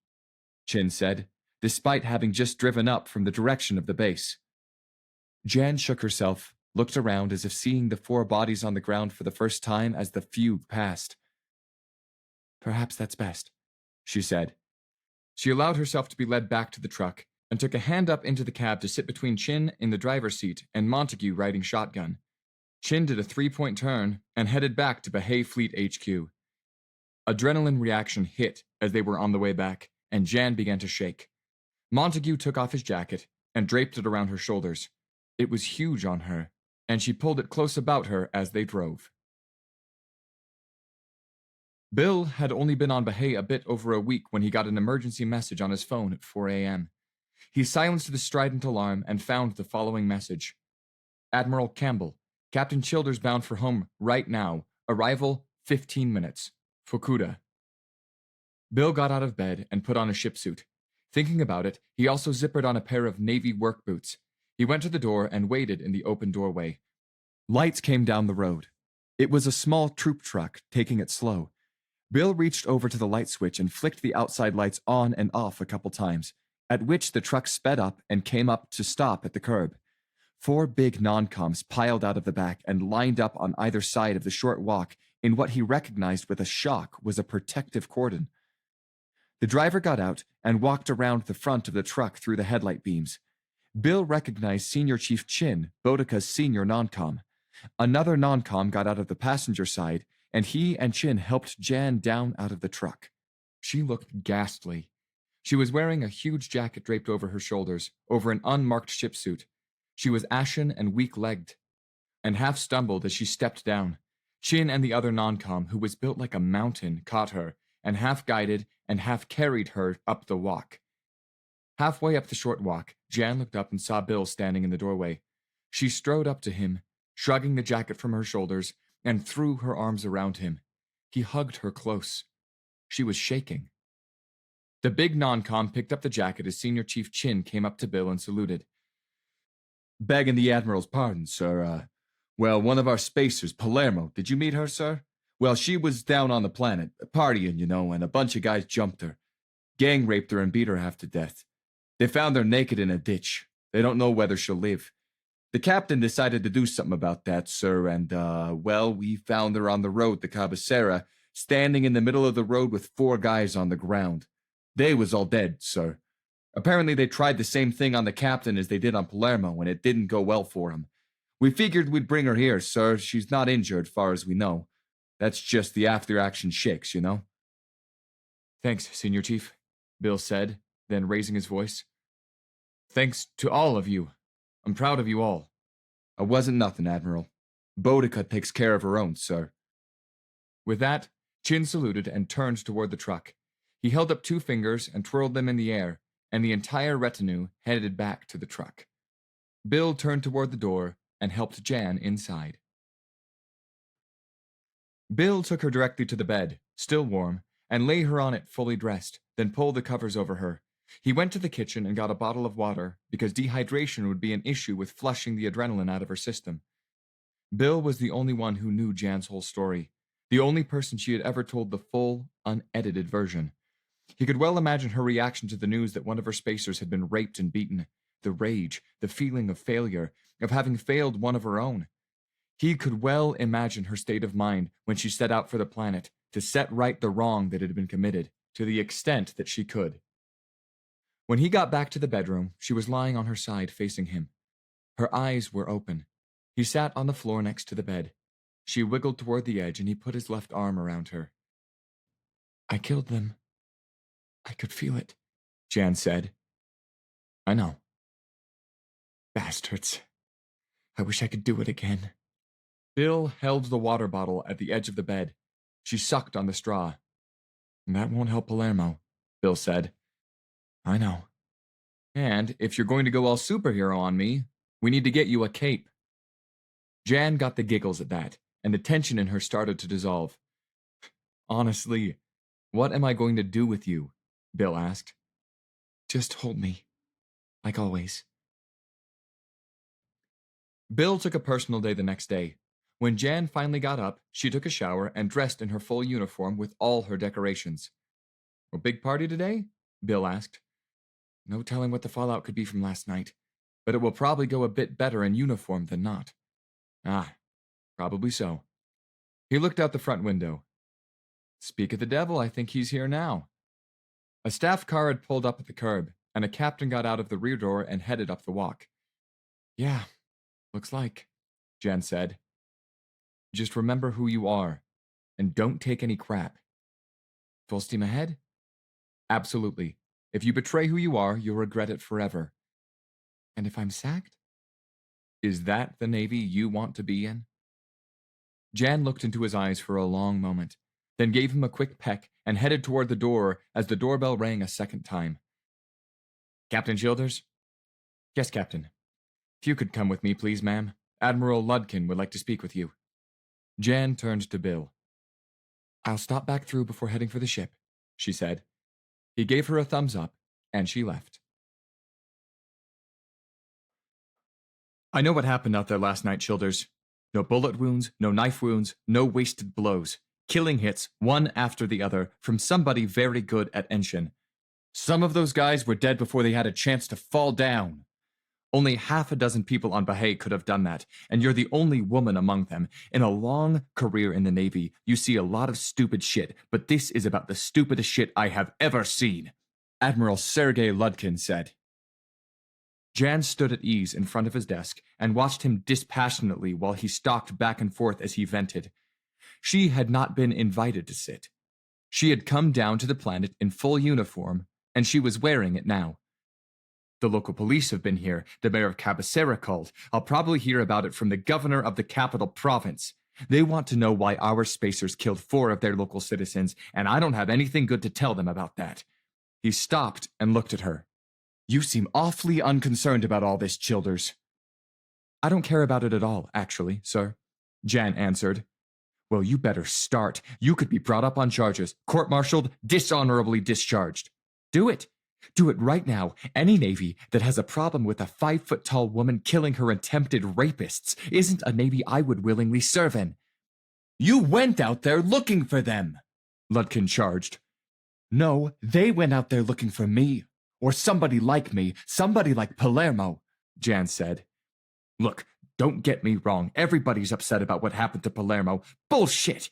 Chin said, despite having just driven up from the direction of the base. Jan shook herself, looked around as if seeing the 4 bodies on the ground for the first time as the fugue passed. Perhaps that's best, she said. She allowed herself to be led back to the truck and took a hand up into the cab to sit between Chin in the driver's seat and Montague riding shotgun. Chin did a 3-point turn and headed back to Bahia Fleet HQ. Adrenaline reaction hit as they were on the way back, and Jan began to shake. Montague took off his jacket and draped it around her shoulders. It was huge on her, and she pulled it close about her as they drove. Bill had only been on Bahia a bit over a week when he got an emergency message on his phone at 4 a.m. He silenced the strident alarm and found the following message. Admiral Campbell, Captain Childers bound for home right now. Arrival 15 minutes. Fukuda. Bill got out of bed and put on a ship suit. Thinking about it, he also zippered on a pair of Navy work boots. He went to the door and waited in the open doorway. Lights came down the road. It was a small troop truck, taking it slow. Bill reached over to the light switch and flicked the outside lights on and off a couple times, at which the truck sped up and came up to stop at the curb. 4 big non-coms piled out of the back and lined up on either side of the short walk in what he recognized with a shock was a protective cordon. The driver got out and walked around the front of the truck through the headlight beams. Bill recognized Senior Chief Chin, Bodica's senior non-com. Another non-com got out of the passenger side, and he and Chin helped Jan down out of the truck. She looked ghastly. She was wearing a huge jacket draped over her shoulders, over an unmarked ship suit. She was ashen and weak-legged, and half stumbled as she stepped down. Chin and the other non-com, who was built like a mountain, caught her, and half guided and half carried her up the walk. Halfway up the short walk, Jan looked up and saw Bill standing in the doorway. She strode up to him, shrugging the jacket from her shoulders, and threw her arms around him. He hugged her close. She was shaking. The big non-com picked up the jacket as Senior Chief Chin came up to Bill and saluted. Begging the Admiral's pardon, sir. Well, one of our spacers, Palermo, did you meet her, sir? Well, she was down on the planet, partying, you know, and a bunch of guys jumped her. Gang raped her and beat her half to death. They found her naked in a ditch. They don't know whether she'll live. The captain decided to do something about that, sir, and, well, we found her on the road to Cabecera, standing in the middle of the road with 4 guys on the ground. They was all dead, sir. Apparently they tried the same thing on the captain as they did on Palermo, and it didn't go well for him. We figured we'd bring her here, sir. She's not injured, far as we know. That's just the after-action shakes, you know? Thanks, Senior Chief, Bill said, then raising his voice. Thanks to all of you. I'm proud of you all. I wasn't nothing, Admiral. Bodica takes care of her own, sir. With that, Chin saluted and turned toward the truck. He held up 2 fingers and twirled them in the air, and the entire retinue headed back to the truck. Bill turned toward the door and helped Jan inside. Bill took her directly to the bed, still warm, and lay her on it fully dressed, then pulled the covers over her. He went to the kitchen and got a bottle of water because dehydration would be an issue with flushing the adrenaline out of her system. Bill was the only one who knew Jan's whole story, the only person she had ever told the full, unedited version. He could well imagine her reaction to the news that one of her spacers had been raped and beaten, the rage, the feeling of failure, of having failed one of her own. He could well imagine her state of mind when she set out for the planet to set right the wrong that had been committed, to the extent that she could. When he got back to the bedroom, she was lying on her side facing him. Her eyes were open. He sat on the floor next to the bed. She wiggled toward the edge and he put his left arm around her. I killed them. I could feel it, Jan said. I know. Bastards. I wish I could do it again. Bill held the water bottle at the edge of the bed. She sucked on the straw. That won't help Palermo, Bill said. I know. And if you're going to go all superhero on me, we need to get you a cape. Jan got the giggles at that, and the tension in her started to dissolve. Honestly, what am I going to do with you? Bill asked. Just hold me, like always. Bill took a personal day the next day. When Jan finally got up, she took a shower and dressed in her full uniform with all her decorations. A big party today? Bill asked. No telling what the fallout could be from last night, but it will probably go a bit better in uniform than not. Ah, probably so. He looked out the front window. Speak of the devil, I think he's here now. A staff car had pulled up at the curb, and a captain got out of the rear door and headed up the walk. Yeah, looks like, Jan said. Just remember who you are, and don't take any crap. Full steam ahead? Absolutely. If you betray who you are, you'll regret it forever. And if I'm sacked? Is that the Navy you want to be in? Jan looked into his eyes for a long moment, then gave him a quick peck and headed toward the door as the doorbell rang a second time. Captain Childers? Yes, Captain. If you could come with me, please, ma'am. Admiral Ludkin would like to speak with you. Jan turned to Bill. I'll stop back through before heading for the ship, she said. He gave her a thumbs up, and she left. I know what happened out there last night, Childers. No bullet wounds, no knife wounds, no wasted blows. Killing hits, one after the other, from somebody very good at Enshin. Some of those guys were dead before they had a chance to fall down. Only half a dozen people on Bahia could have done that, and you're the only woman among them. In a long career in the Navy, you see a lot of stupid shit, but this is about the stupidest shit I have ever seen, Admiral Sergei Ludkin said. Jan stood at ease in front of his desk and watched him dispassionately while he stalked back and forth as he vented. She had not been invited to sit. She had come down to the planet in full uniform, and she was wearing it now. The local police have been here. The mayor of Cabecera called. I'll probably hear about it from the governor of the capital province. They want to know why our spacers killed 4 of their local citizens, and I don't have anything good to tell them about that. He stopped and looked at her. You seem awfully unconcerned about all this, Childers. I don't care about it at all, actually, sir, Jan answered. Well, you better start. You could be brought up on charges, court-martialed, dishonorably discharged. Do it. Do it right now. Any Navy that has a problem with a 5-foot-tall woman killing her attempted rapists isn't a Navy I would willingly serve in. You went out there looking for them, Ludkin charged. No, they went out there looking for me. Or somebody like me, somebody like Palermo, Jan said. Look, don't get me wrong. Everybody's upset about what happened to Palermo. Bullshit!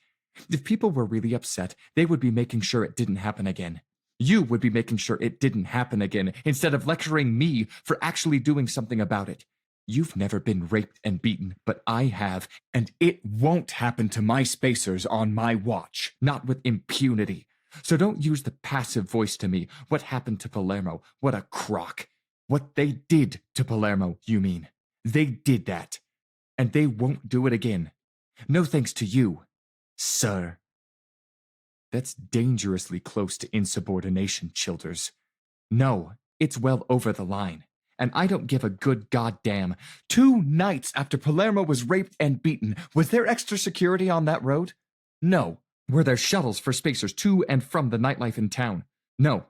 If people were really upset, they would be making sure it didn't happen again. You would be making sure it didn't happen again, instead of lecturing me for actually doing something about it. You've never been raped and beaten, but I have, and it won't happen to my spacers on my watch, not with impunity. So don't use the passive voice to me. What happened to Palermo? What a crock. What they did to Palermo, you mean. They did that. And they won't do it again. No thanks to you, sir. That's dangerously close to insubordination, Childers. No, it's well over the line. And I don't give a good goddamn. 2 nights after Palermo was raped and beaten, was there extra security on that road? No. Were there shuttles for spacers to and from the nightlife in town? No.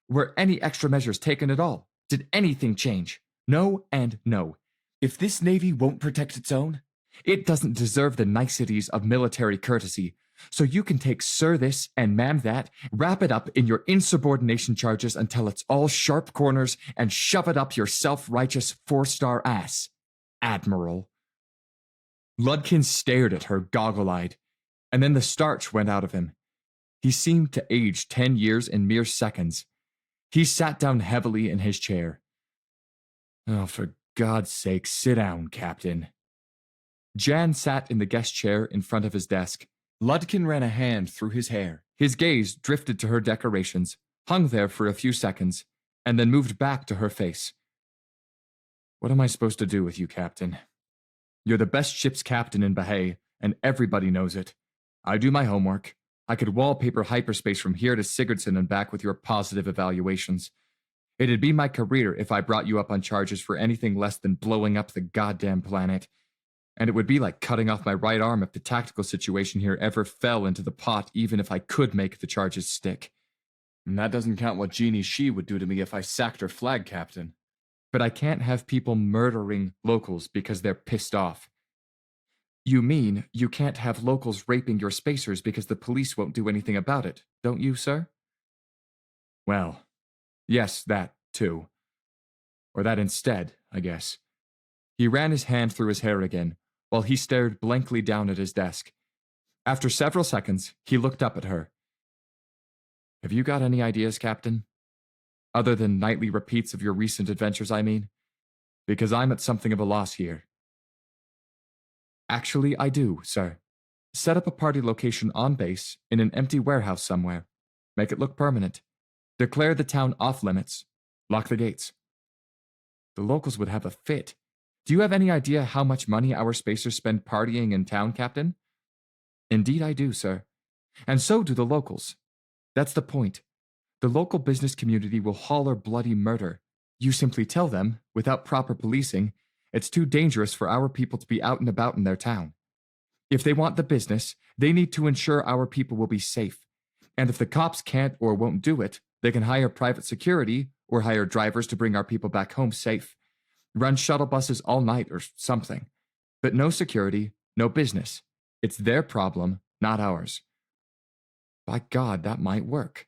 Were any extra measures taken at all? Did anything change? No and no. If this Navy won't protect its own, it doesn't deserve the niceties of military courtesy. So you can take Sir this and Ma'am that, wrap it up in your insubordination charges until it's all sharp corners, and shove it up your self-righteous 4-star ass, Admiral. Ludkin stared at her goggle-eyed, and then the starch went out of him. He seemed to age 10 years in mere seconds. He sat down heavily in his chair. Oh, for God's sake, sit down, Captain. Jan sat in the guest chair in front of his desk. Ludkin ran a hand through his hair. His gaze drifted to her decorations, hung there for a few seconds, and then moved back to her face. What am I supposed to do with you, Captain? You're the best ship's captain in Bahia, and everybody knows it. I do my homework. I could wallpaper hyperspace from here to Sigurdsson and back with your positive evaluations. It'd be my career if I brought you up on charges for anything less than blowing up the goddamn planet. And it would be like cutting off my right arm if the tactical situation here ever fell into the pot, even if I could make the charges stick. And that doesn't count what Jeannie She would do to me if I sacked her flag captain. But I can't have people murdering locals because they're pissed off. You mean you can't have locals raping your spacers because the police won't do anything about it, don't you, sir? Well, yes, that, too. Or that instead, I guess. He ran his hand through his hair again, while he stared blankly down at his desk. After several seconds, he looked up at her. Have you got any ideas, Captain? Other than nightly repeats of your recent adventures, I mean? Because I'm at something of a loss here. Actually, I do, sir. Set up a party location on base in an empty warehouse somewhere. Make it look permanent. Declare the town off limits. Lock the gates. The locals would have a fit. Do you have any idea how much money our spacers spend partying in town, Captain? Indeed I do, sir. And so do the locals. That's the point. The local business community will holler bloody murder. You simply tell them, without proper policing, it's too dangerous for our people to be out and about in their town. If they want the business, they need to ensure our people will be safe. And if the cops can't or won't do it, they can hire private security or hire drivers to bring our people back home safe. Run shuttle buses all night or something. But no security, no business. It's their problem, not ours. By God, that might work.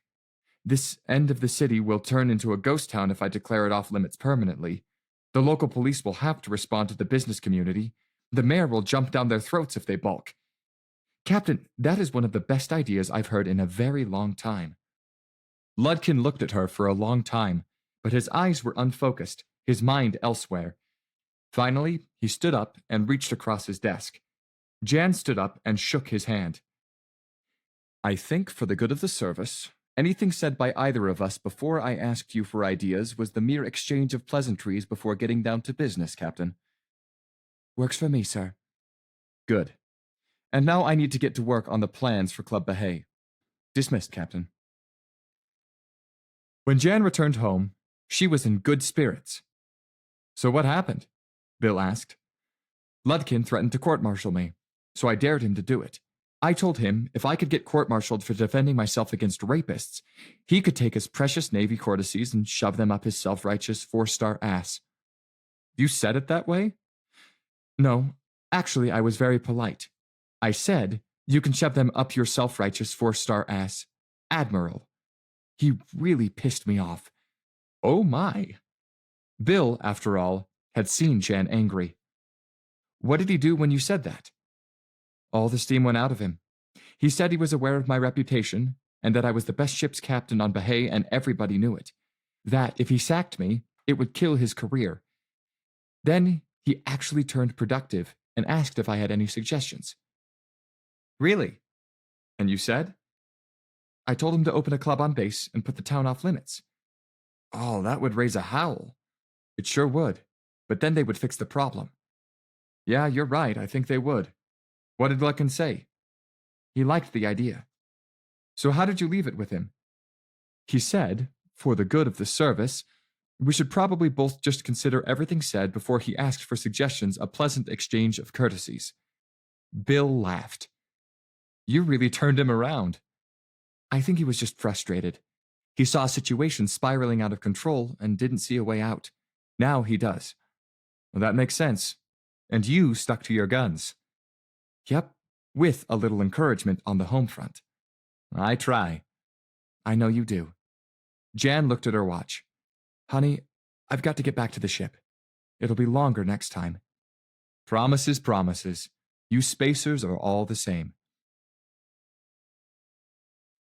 This end of the city will turn into a ghost town if I declare it off limits permanently. The local police will have to respond to the business community. The mayor will jump down their throats if they balk. Captain, that is one of the best ideas I've heard in a very long time. Ludkin looked at her for a long time, but his eyes were unfocused, his mind elsewhere. Finally, he stood up and reached across his desk. Jan stood up and shook his hand. I think, for the good of the service, anything said by either of us before I asked you for ideas was the mere exchange of pleasantries before getting down to business, Captain. Works for me, sir. Good. And now I need to get to work on the plans for Club Bahay. Dismissed, Captain. When Jan returned home, she was in good spirits. So what happened? Bill asked. Ludkin threatened to court-martial me, so I dared him to do it. I told him if I could get court-martialed for defending myself against rapists, he could take his precious Navy courtesies and shove them up his self-righteous 4-star ass. You said it that way? No, actually I was very polite. I said, you can shove them up your self-righteous 4-star ass, Admiral. He really pissed me off. Oh my. Bill, after all, had seen Jan angry. What did he do when you said that? All the steam went out of him. He said he was aware of my reputation, and that I was the best ship's captain on Bahay, and everybody knew it. That, if he sacked me, it would kill his career. Then he actually turned productive and asked if I had any suggestions. Really? And you said? I told him to open a club on base and put the town off limits. Oh, that would raise a howl. It sure would. But then they would fix the problem. Yeah, you're right, I think they would. What did Ludkin say? He liked the idea. So how did you leave it with him? He said, for the good of the service, we should probably both just consider everything said before he asked for suggestions, a pleasant exchange of courtesies. Bill laughed. You really turned him around. I think he was just frustrated. He saw a situation spiraling out of control and didn't see a way out. Now he does. Well, that makes sense. And you stuck to your guns. Yep, with a little encouragement on the home front. I try. I know you do. Jan looked at her watch. Honey, I've got to get back to the ship. It'll be longer next time. Promises, promises. You spacers are all the same.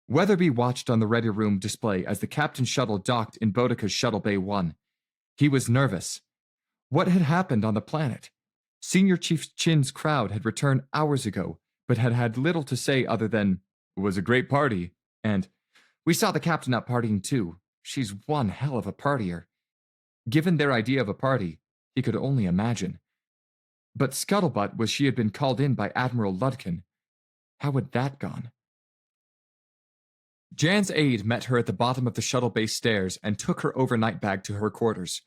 Weatherby watched on the ready room display as the captain's shuttle docked in Boudica's Shuttle Bay 1. He was nervous. What had happened on the planet? Senior Chief Chin's crowd had returned hours ago, but had had little to say other than, "It was a great party," and, "We saw the captain out partying too. She's one hell of a partier." Given their idea of a party, he could only imagine. But scuttlebutt was she had been called in by Admiral Ludkin. How had that gone? Jan's aide met her at the bottom of the shuttle base stairs and took her overnight bag to her quarters.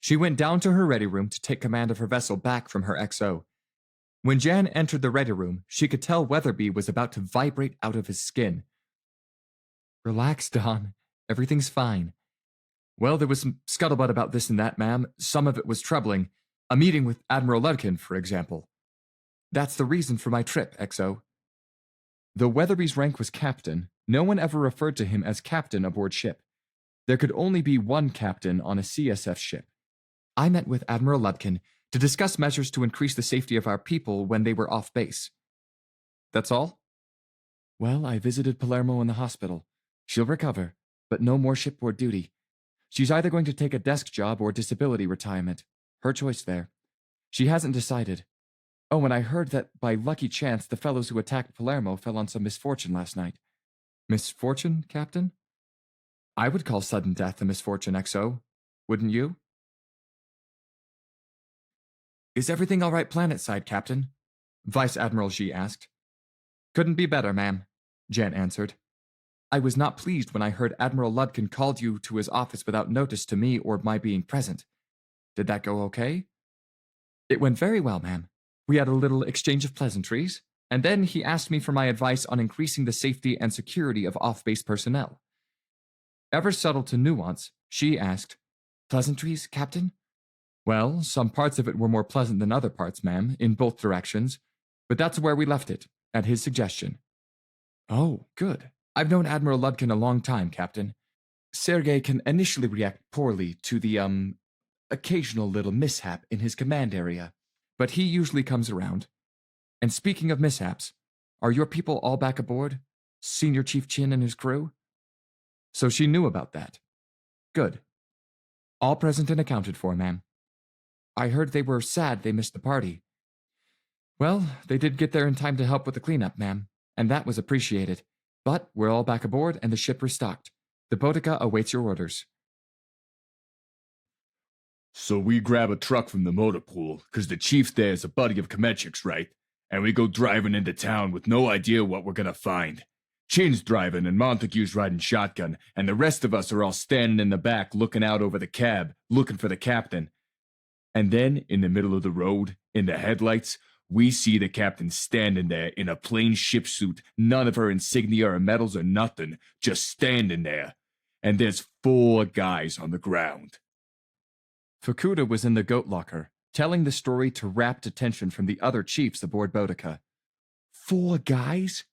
She went down to her ready room to take command of her vessel back from her XO. When Jan entered the ready room, she could tell Weatherby was about to vibrate out of his skin. Relax, Don. Everything's fine. Well, there was some scuttlebutt about this and that, ma'am. Some of it was troubling. A meeting with Admiral Ludkin, for example. That's the reason for my trip, XO. Though Weatherby's rank was captain, no one ever referred to him as captain aboard ship. There could only be one captain on a CSF ship. I met with Admiral Lubkin to discuss measures to increase the safety of our people when they were off base. That's all? Well, I visited Palermo in the hospital. She'll recover, but no more shipboard duty. She's either going to take a desk job or disability retirement. Her choice there. She hasn't decided. Oh, and I heard that by lucky chance the fellows who attacked Palermo fell on some misfortune last night. Misfortune, Captain? I would call sudden death a misfortune, XO. Wouldn't you? Is everything all right planet-side, Captain? Vice Admiral Xi asked. Couldn't be better, ma'am, Jan answered. I was not pleased when I heard Admiral Lubkin called you to his office without notice to me or my being present. Did that go okay? It went very well, ma'am. We had a little exchange of pleasantries, and then he asked me for my advice on increasing the safety and security of off-base personnel. Ever subtle to nuance, she asked, Pleasantries, Captain? Well, some parts of it were more pleasant than other parts, ma'am, in both directions, but that's where we left it, at his suggestion. Oh, good. I've known Admiral Lubkin a long time, Captain. Sergei can initially react poorly to the, occasional little mishap in his command area, but he usually comes around. And speaking of mishaps, are your people all back aboard? Senior Chief Chin and his crew? So she knew about that. Good. All present and accounted for, ma'am. I heard they were sad they missed the party. Well, they did get there in time to help with the cleanup, ma'am, and that was appreciated. But we're all back aboard and the ship restocked. The Boudica awaits your orders. So we grab a truck from the motor pool, 'cause the chief there is a buddy of Kometchik's, right? And we go driving into town with no idea what we're gonna find. Chin's driving and Montague's riding shotgun, and the rest of us are all standing in the back looking out over the cab, looking for the captain. And then, in the middle of the road, in the headlights, we see the captain standing there in a plain ship suit, none of her insignia or medals or nothing, just standing there. And there's 4 guys on the ground. Fukuda was in the goat locker, telling the story to rapt attention from the other chiefs aboard Boudica. 4 guys?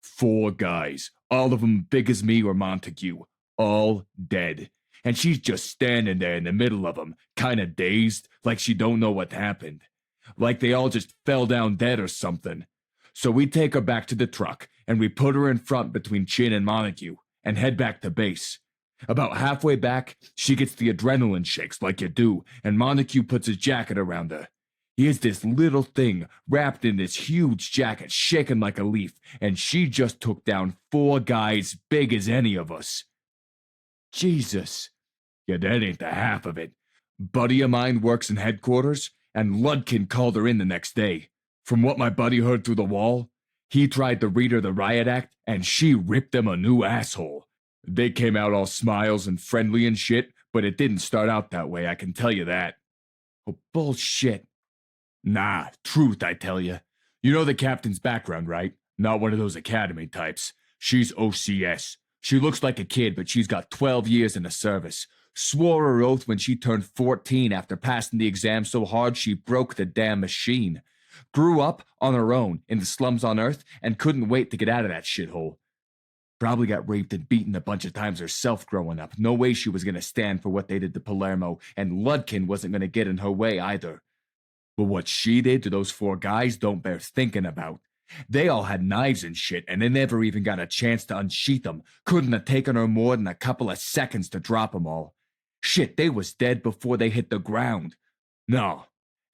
4 guys, all of them big as me or Montague, all dead. And she's just standing there in the middle of them, kinda dazed, like she don't know what happened. Like they all just fell down dead or something. So we take her back to the truck, and we put her in front between Chin and Montague, and head back to base. About halfway back, she gets the adrenaline shakes like you do, and Montague puts his jacket around her. He has this little thing wrapped in this huge jacket, shaking like a leaf, and she just took down 4 guys big as any of us. Jesus. Yeah, that ain't the half of it. Buddy of mine works in headquarters, and Lubkin called her in the next day. From what my buddy heard through the wall, he tried to read her the riot act, and she ripped him a new asshole. They came out all smiles and friendly and shit, but it didn't start out that way, I can tell you that. Oh, bullshit. Nah, truth, I tell you. You know the captain's background, right? Not one of those academy types. She's OCS. She looks like a kid, but she's got 12 years in the service. Swore her oath when she turned 14 after passing the exam so hard she broke the damn machine. Grew up on her own in the slums on Earth and couldn't wait to get out of that shithole. Probably got raped and beaten a bunch of times herself growing up. No way she was going to stand for what they did to Palermo, and Lubkin wasn't going to get in her way either. But what she did to those 4 guys don't bear thinking about. They all had knives and shit, and they never even got a chance to unsheath them. Couldn't have taken her more than a couple of seconds to drop them all. Shit, they was dead before they hit the ground. No,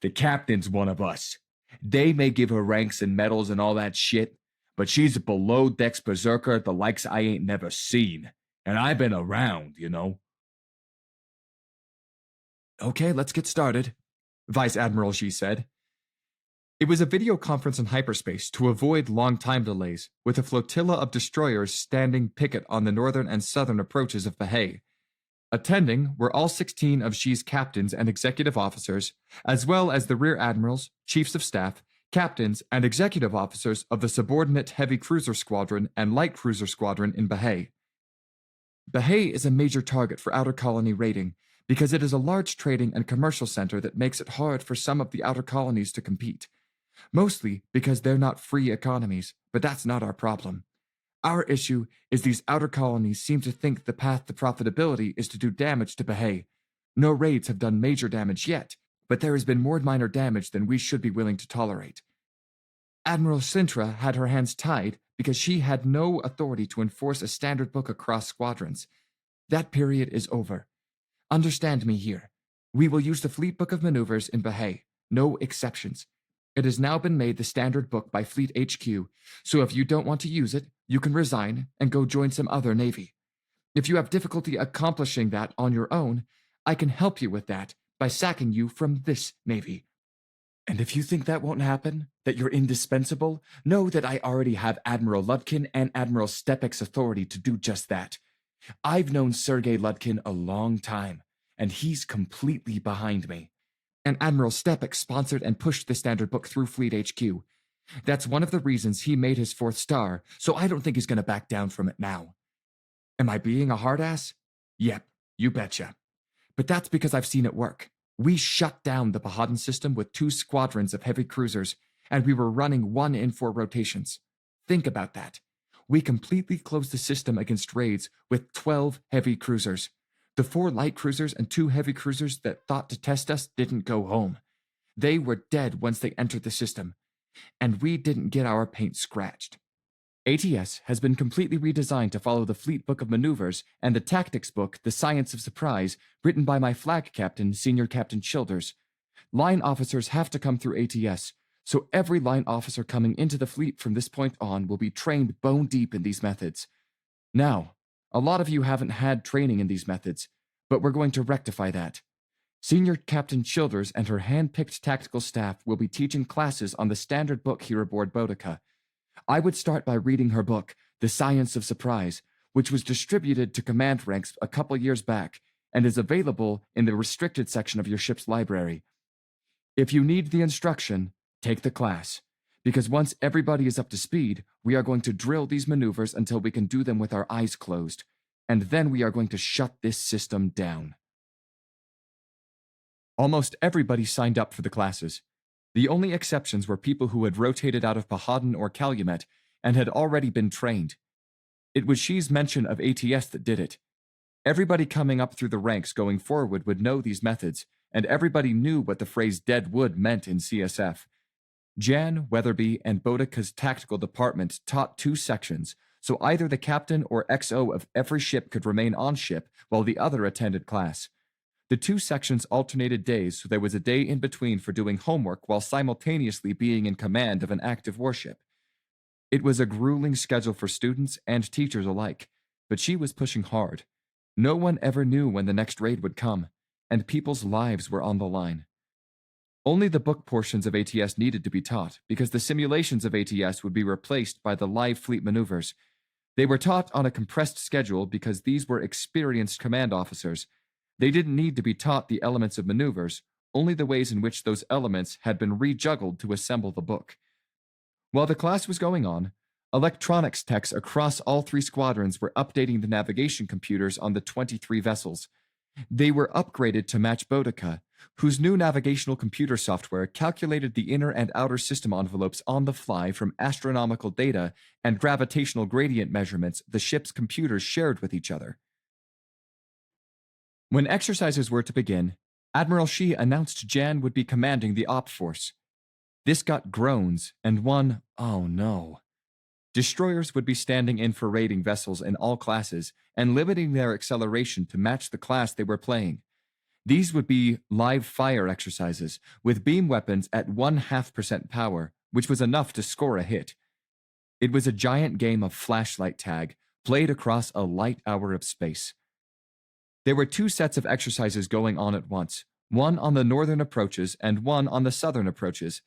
the captain's one of us. They may give her ranks and medals and all that shit, but she's a below-decks berserker the likes I ain't never seen. And I've been around, you know. Okay, let's get started, Vice Admiral Xi said. It was a video conference in hyperspace to avoid long time delays, with a flotilla of destroyers standing picket on the northern and southern approaches of Bahia. Attending were all 16 of Xi's captains and executive officers, as well as the rear admirals, chiefs of staff, captains, and executive officers of the subordinate heavy cruiser squadron and light cruiser squadron in Bahia. Bahia is a major target for outer colony raiding because it is a large trading and commercial center that makes it hard for some of the outer colonies to compete. Mostly because they're not free economies, but that's not our problem. Our issue is these outer colonies seem to think the path to profitability is to do damage to Bahia. No raids have done major damage yet, but there has been more minor damage than we should be willing to tolerate. Admiral Sintra had her hands tied because she had no authority to enforce a standard book across squadrons. That period is over. Understand me here. We will use the Fleet Book of Maneuvers in Bahia, no exceptions. It has now been made the standard book by Fleet HQ, so if you don't want to use it, you can resign and go join some other navy. If you have difficulty accomplishing that on your own, I can help you with that by sacking you from this navy. And if you think that won't happen, that you're indispensable, know that I already have Admiral Ludkin and Admiral Stepek's authority to do just that. I've known Sergei Ludkin a long time, and he's completely behind me. And Admiral Stepek sponsored and pushed the standard book through Fleet HQ. That's one of the reasons he made his 4th star, so I don't think he's going to back down from it now. Am I being a hard ass? Yep, you betcha. But that's because I've seen it work. We shut down the Bahadan system with 2 squadrons of heavy cruisers, and we were running 1 in 4 rotations. Think about that. We completely closed the system against raids with 12 heavy cruisers. The 4 light cruisers and 2 heavy cruisers that thought to test us didn't go home. They were dead once they entered the system, and we didn't get our paint scratched. ATS has been completely redesigned to follow the Fleet Book of Maneuvers and the tactics book, The Science of Surprise, written by my flag captain, Senior Captain Childers. Line officers have to come through ATS, so every line officer coming into the fleet from this point on will be trained bone deep in these methods. Now, a lot of you haven't had training in these methods, but we're going to rectify that. Senior Captain Childers and her hand-picked tactical staff will be teaching classes on the standard book here aboard Boudica. I would start by reading her book, The Science of Surprise, which was distributed to command ranks a couple years back and is available in the restricted section of your ship's library. If you need the instruction, take the class, because once everybody is up to speed, we are going to drill these maneuvers until we can do them with our eyes closed, and then we are going to shut this system down. Almost everybody signed up for the classes. The only exceptions were people who had rotated out of Bahadan or Calumet and had already been trained. It was Xi's mention of ATS that did it. Everybody coming up through the ranks going forward would know these methods, and everybody knew what the phrase dead wood meant in CSF. Jan, Weatherby, and Boudica's tactical department taught 2 sections, so either the captain or XO of every ship could remain on ship while the other attended class. The 2 sections alternated days, so there was a day in between for doing homework while simultaneously being in command of an active warship. It was a grueling schedule for students and teachers alike, but she was pushing hard. No one ever knew when the next raid would come, and people's lives were on the line. Only the book portions of ATS needed to be taught, because the simulations of ATS would be replaced by the live fleet maneuvers. They were taught on a compressed schedule because these were experienced command officers. They didn't need to be taught the elements of maneuvers, only the ways in which those elements had been rejuggled to assemble the book. While the class was going on, electronics techs across all 3 squadrons were updating the navigation computers on the 23 vessels. They were upgraded to match Boudica, whose new navigational computer software calculated the inner and outer system envelopes on the fly from astronomical data and gravitational gradient measurements the ship's computers shared with each other. When exercises were to begin, Admiral Xi announced Jan would be commanding the op force. This got groans and one, "Oh no." Destroyers would be standing in for raiding vessels in all classes and limiting their acceleration to match the class they were playing. These would be live fire exercises with beam weapons at 0.5% power, which was enough to score a hit. It was a giant game of flashlight tag played across a light hour of space. There were 2 sets of exercises going on at once, one on the northern approaches and one on the southern approaches.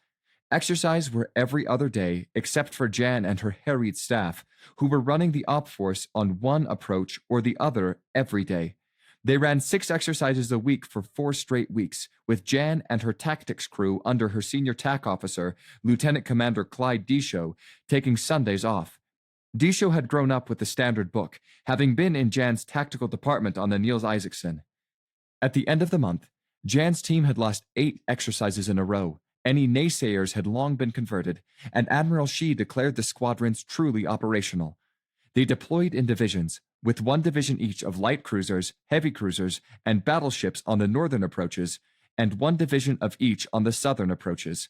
Exercise were every other day except for Jan and her harried staff, who were running the op force on one approach or the other every day. They ran 6 exercises a week for 4 straight weeks, with Jan and her tactics crew under her senior TAC officer, Lieutenant Commander Clyde Disho, taking Sundays off. Disho had grown up with the standard book, having been in Jan's tactical department on the Niels Isaacson. At the end of the month, Jan's team had lost 8 exercises in a row, Any naysayers had long been converted, and Admiral Shi declared the squadrons truly operational. They deployed in divisions, with one division each of light cruisers, heavy cruisers, and battleships on the northern approaches, and one division of each on the southern approaches.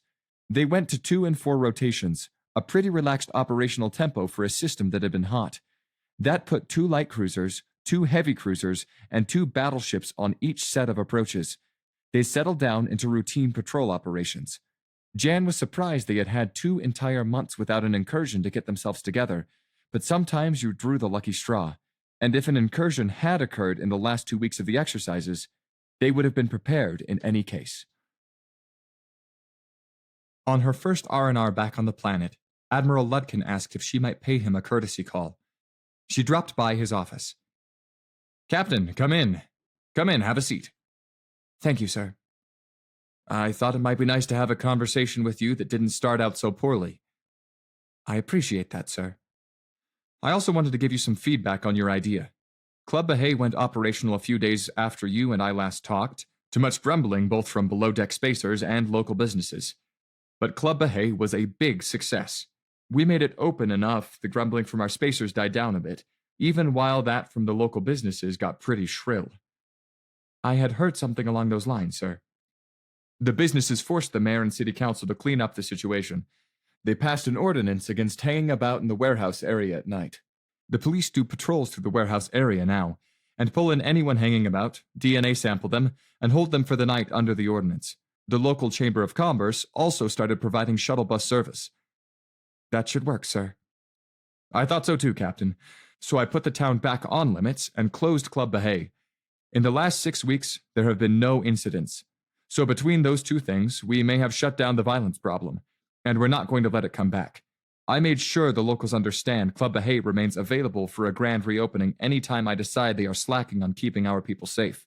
They went to 2 and 4 rotations, a pretty relaxed operational tempo for a system that had been hot. That put 2 light cruisers, 2 heavy cruisers, and 2 battleships on each set of approaches. They settled down into routine patrol operations. Jan was surprised they had had 2 entire months without an incursion to get themselves together, but sometimes you drew the lucky straw, and if an incursion had occurred in the last 2 weeks of the exercises, they would have been prepared in any case. On her first R&R back on the planet, Admiral Ludkin asked if she might pay him a courtesy call. She dropped by his office. "Captain, come in. Come in, have a seat." "Thank you, sir." "I thought it might be nice to have a conversation with you that didn't start out so poorly." "I appreciate that, sir." "I also wanted to give you some feedback on your idea. Club Bahay went operational a few days after you and I last talked, to much grumbling both from below-deck spacers and local businesses. But Club Bahay was a big success. We made it open enough the grumbling from our spacers died down a bit, even while that from the local businesses got pretty shrill." "I had heard something along those lines, sir." "The businesses forced the mayor and city council to clean up the situation. They passed an ordinance against hanging about in the warehouse area at night. The police do patrols through the warehouse area now, and pull in anyone hanging about, DNA sample them, and hold them for the night under the ordinance. The local Chamber of Commerce also started providing shuttle bus service." "That should work, sir." "I thought so too, Captain. So I put the town back on limits and closed Club Bahay. In the last 6 weeks, there have been no incidents. So between those 2 things, we may have shut down the violence problem, and we're not going to let it come back. I made sure the locals understand Club Bahay remains available for a grand reopening anytime I decide they are slacking on keeping our people safe."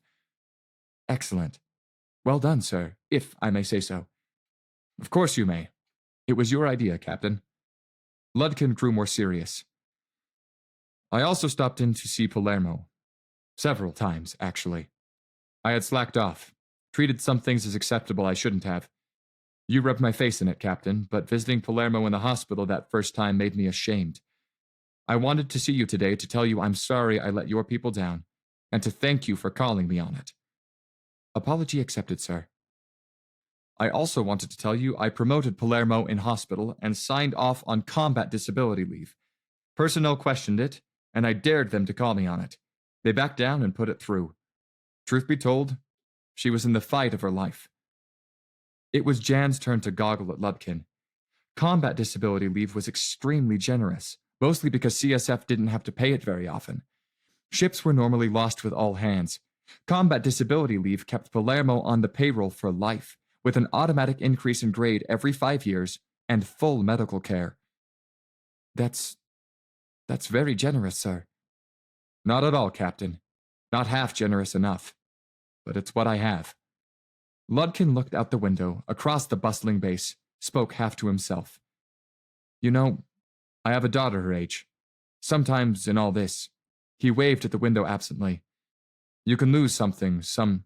"Excellent. Well done, sir, if I may say so." "Of course you may. It was your idea, Captain." Ludkin grew more serious. "I also stopped in to see Palermo. Several times, actually. I had slacked off, treated some things as acceptable I shouldn't have. You rubbed my face in it, Captain, but visiting Palermo in the hospital that first time made me ashamed. I wanted to see you today to tell you I'm sorry I let your people down, and to thank you for calling me on it." "Apology accepted, sir." "I also wanted to tell you I promoted Palermo in hospital and signed off on combat disability leave. Personnel questioned it, and I dared them to call me on it. They backed down and put it through. Truth be told, she was in the fight of her life." It was Jan's turn to goggle at Ludkin. Combat disability leave was extremely generous, mostly because CSF didn't have to pay it very often. Ships were normally lost with all hands. Combat disability leave kept Palermo on the payroll for life, with an automatic increase in grade every 5 years and full medical care. That's very generous, sir." "Not at all, Captain. Not half generous enough. But it's what I have." Ludkin looked out the window, across the bustling base, spoke half to himself. "You know, I have a daughter her age. Sometimes in all this," he waved at the window absently, "you can lose something, something,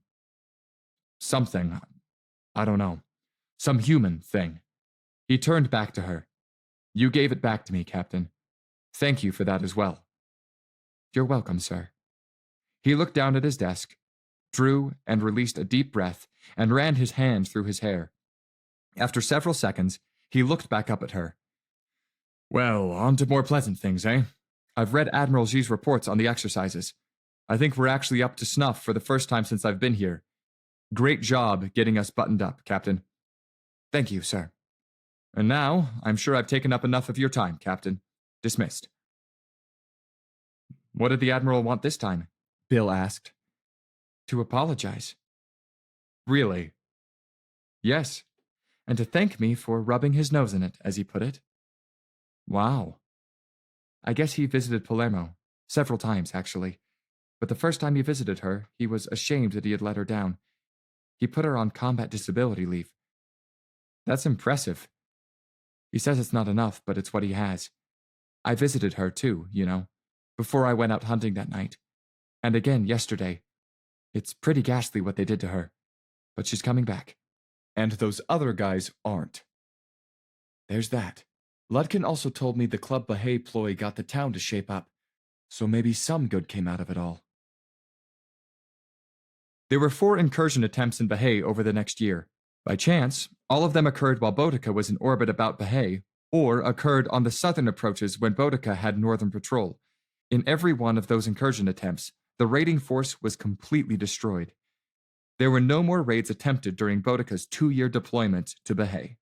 I don't know, some human thing." He turned back to her. "You gave it back to me, Captain. Thank you for that as well." "You're welcome, sir." He looked down at his desk, drew and released a deep breath, and ran his hand through his hair. After several seconds, he looked back up at her. "Well, on to more pleasant things, eh? I've read Admiral Xi's reports on the exercises. I think we're actually up to snuff for the first time since I've been here. Great job getting us buttoned up, Captain." "Thank you, sir." "And now, I'm sure I've taken up enough of your time, Captain. Dismissed." "What did the Admiral want this time?" Bill asked. "To apologize." "Really?" "Yes, and to thank me for rubbing his nose in it, as he put it." "Wow." "I guess he visited Palermo. Several times, actually. But the first time he visited her, he was ashamed that he had let her down. He put her on combat disability leave." "That's impressive." "He says it's not enough, but it's what he has. I visited her, too, you know, before I went out hunting that night. And again yesterday. It's pretty ghastly what they did to her. But she's coming back." and those other guys aren't. There's that. Ludkin also told me the Club Bahei ploy got the town to shape up, so maybe some good came out of it all. There were 4 incursion attempts in Bahei over the next year. By chance, all of them occurred while Boudica was in orbit about Bahei, or occurred on the southern approaches when Boudica had northern patrol. In every one of those incursion attempts, the raiding force was completely destroyed. There were no more raids attempted during Boudica's 2-year deployment to Bahei.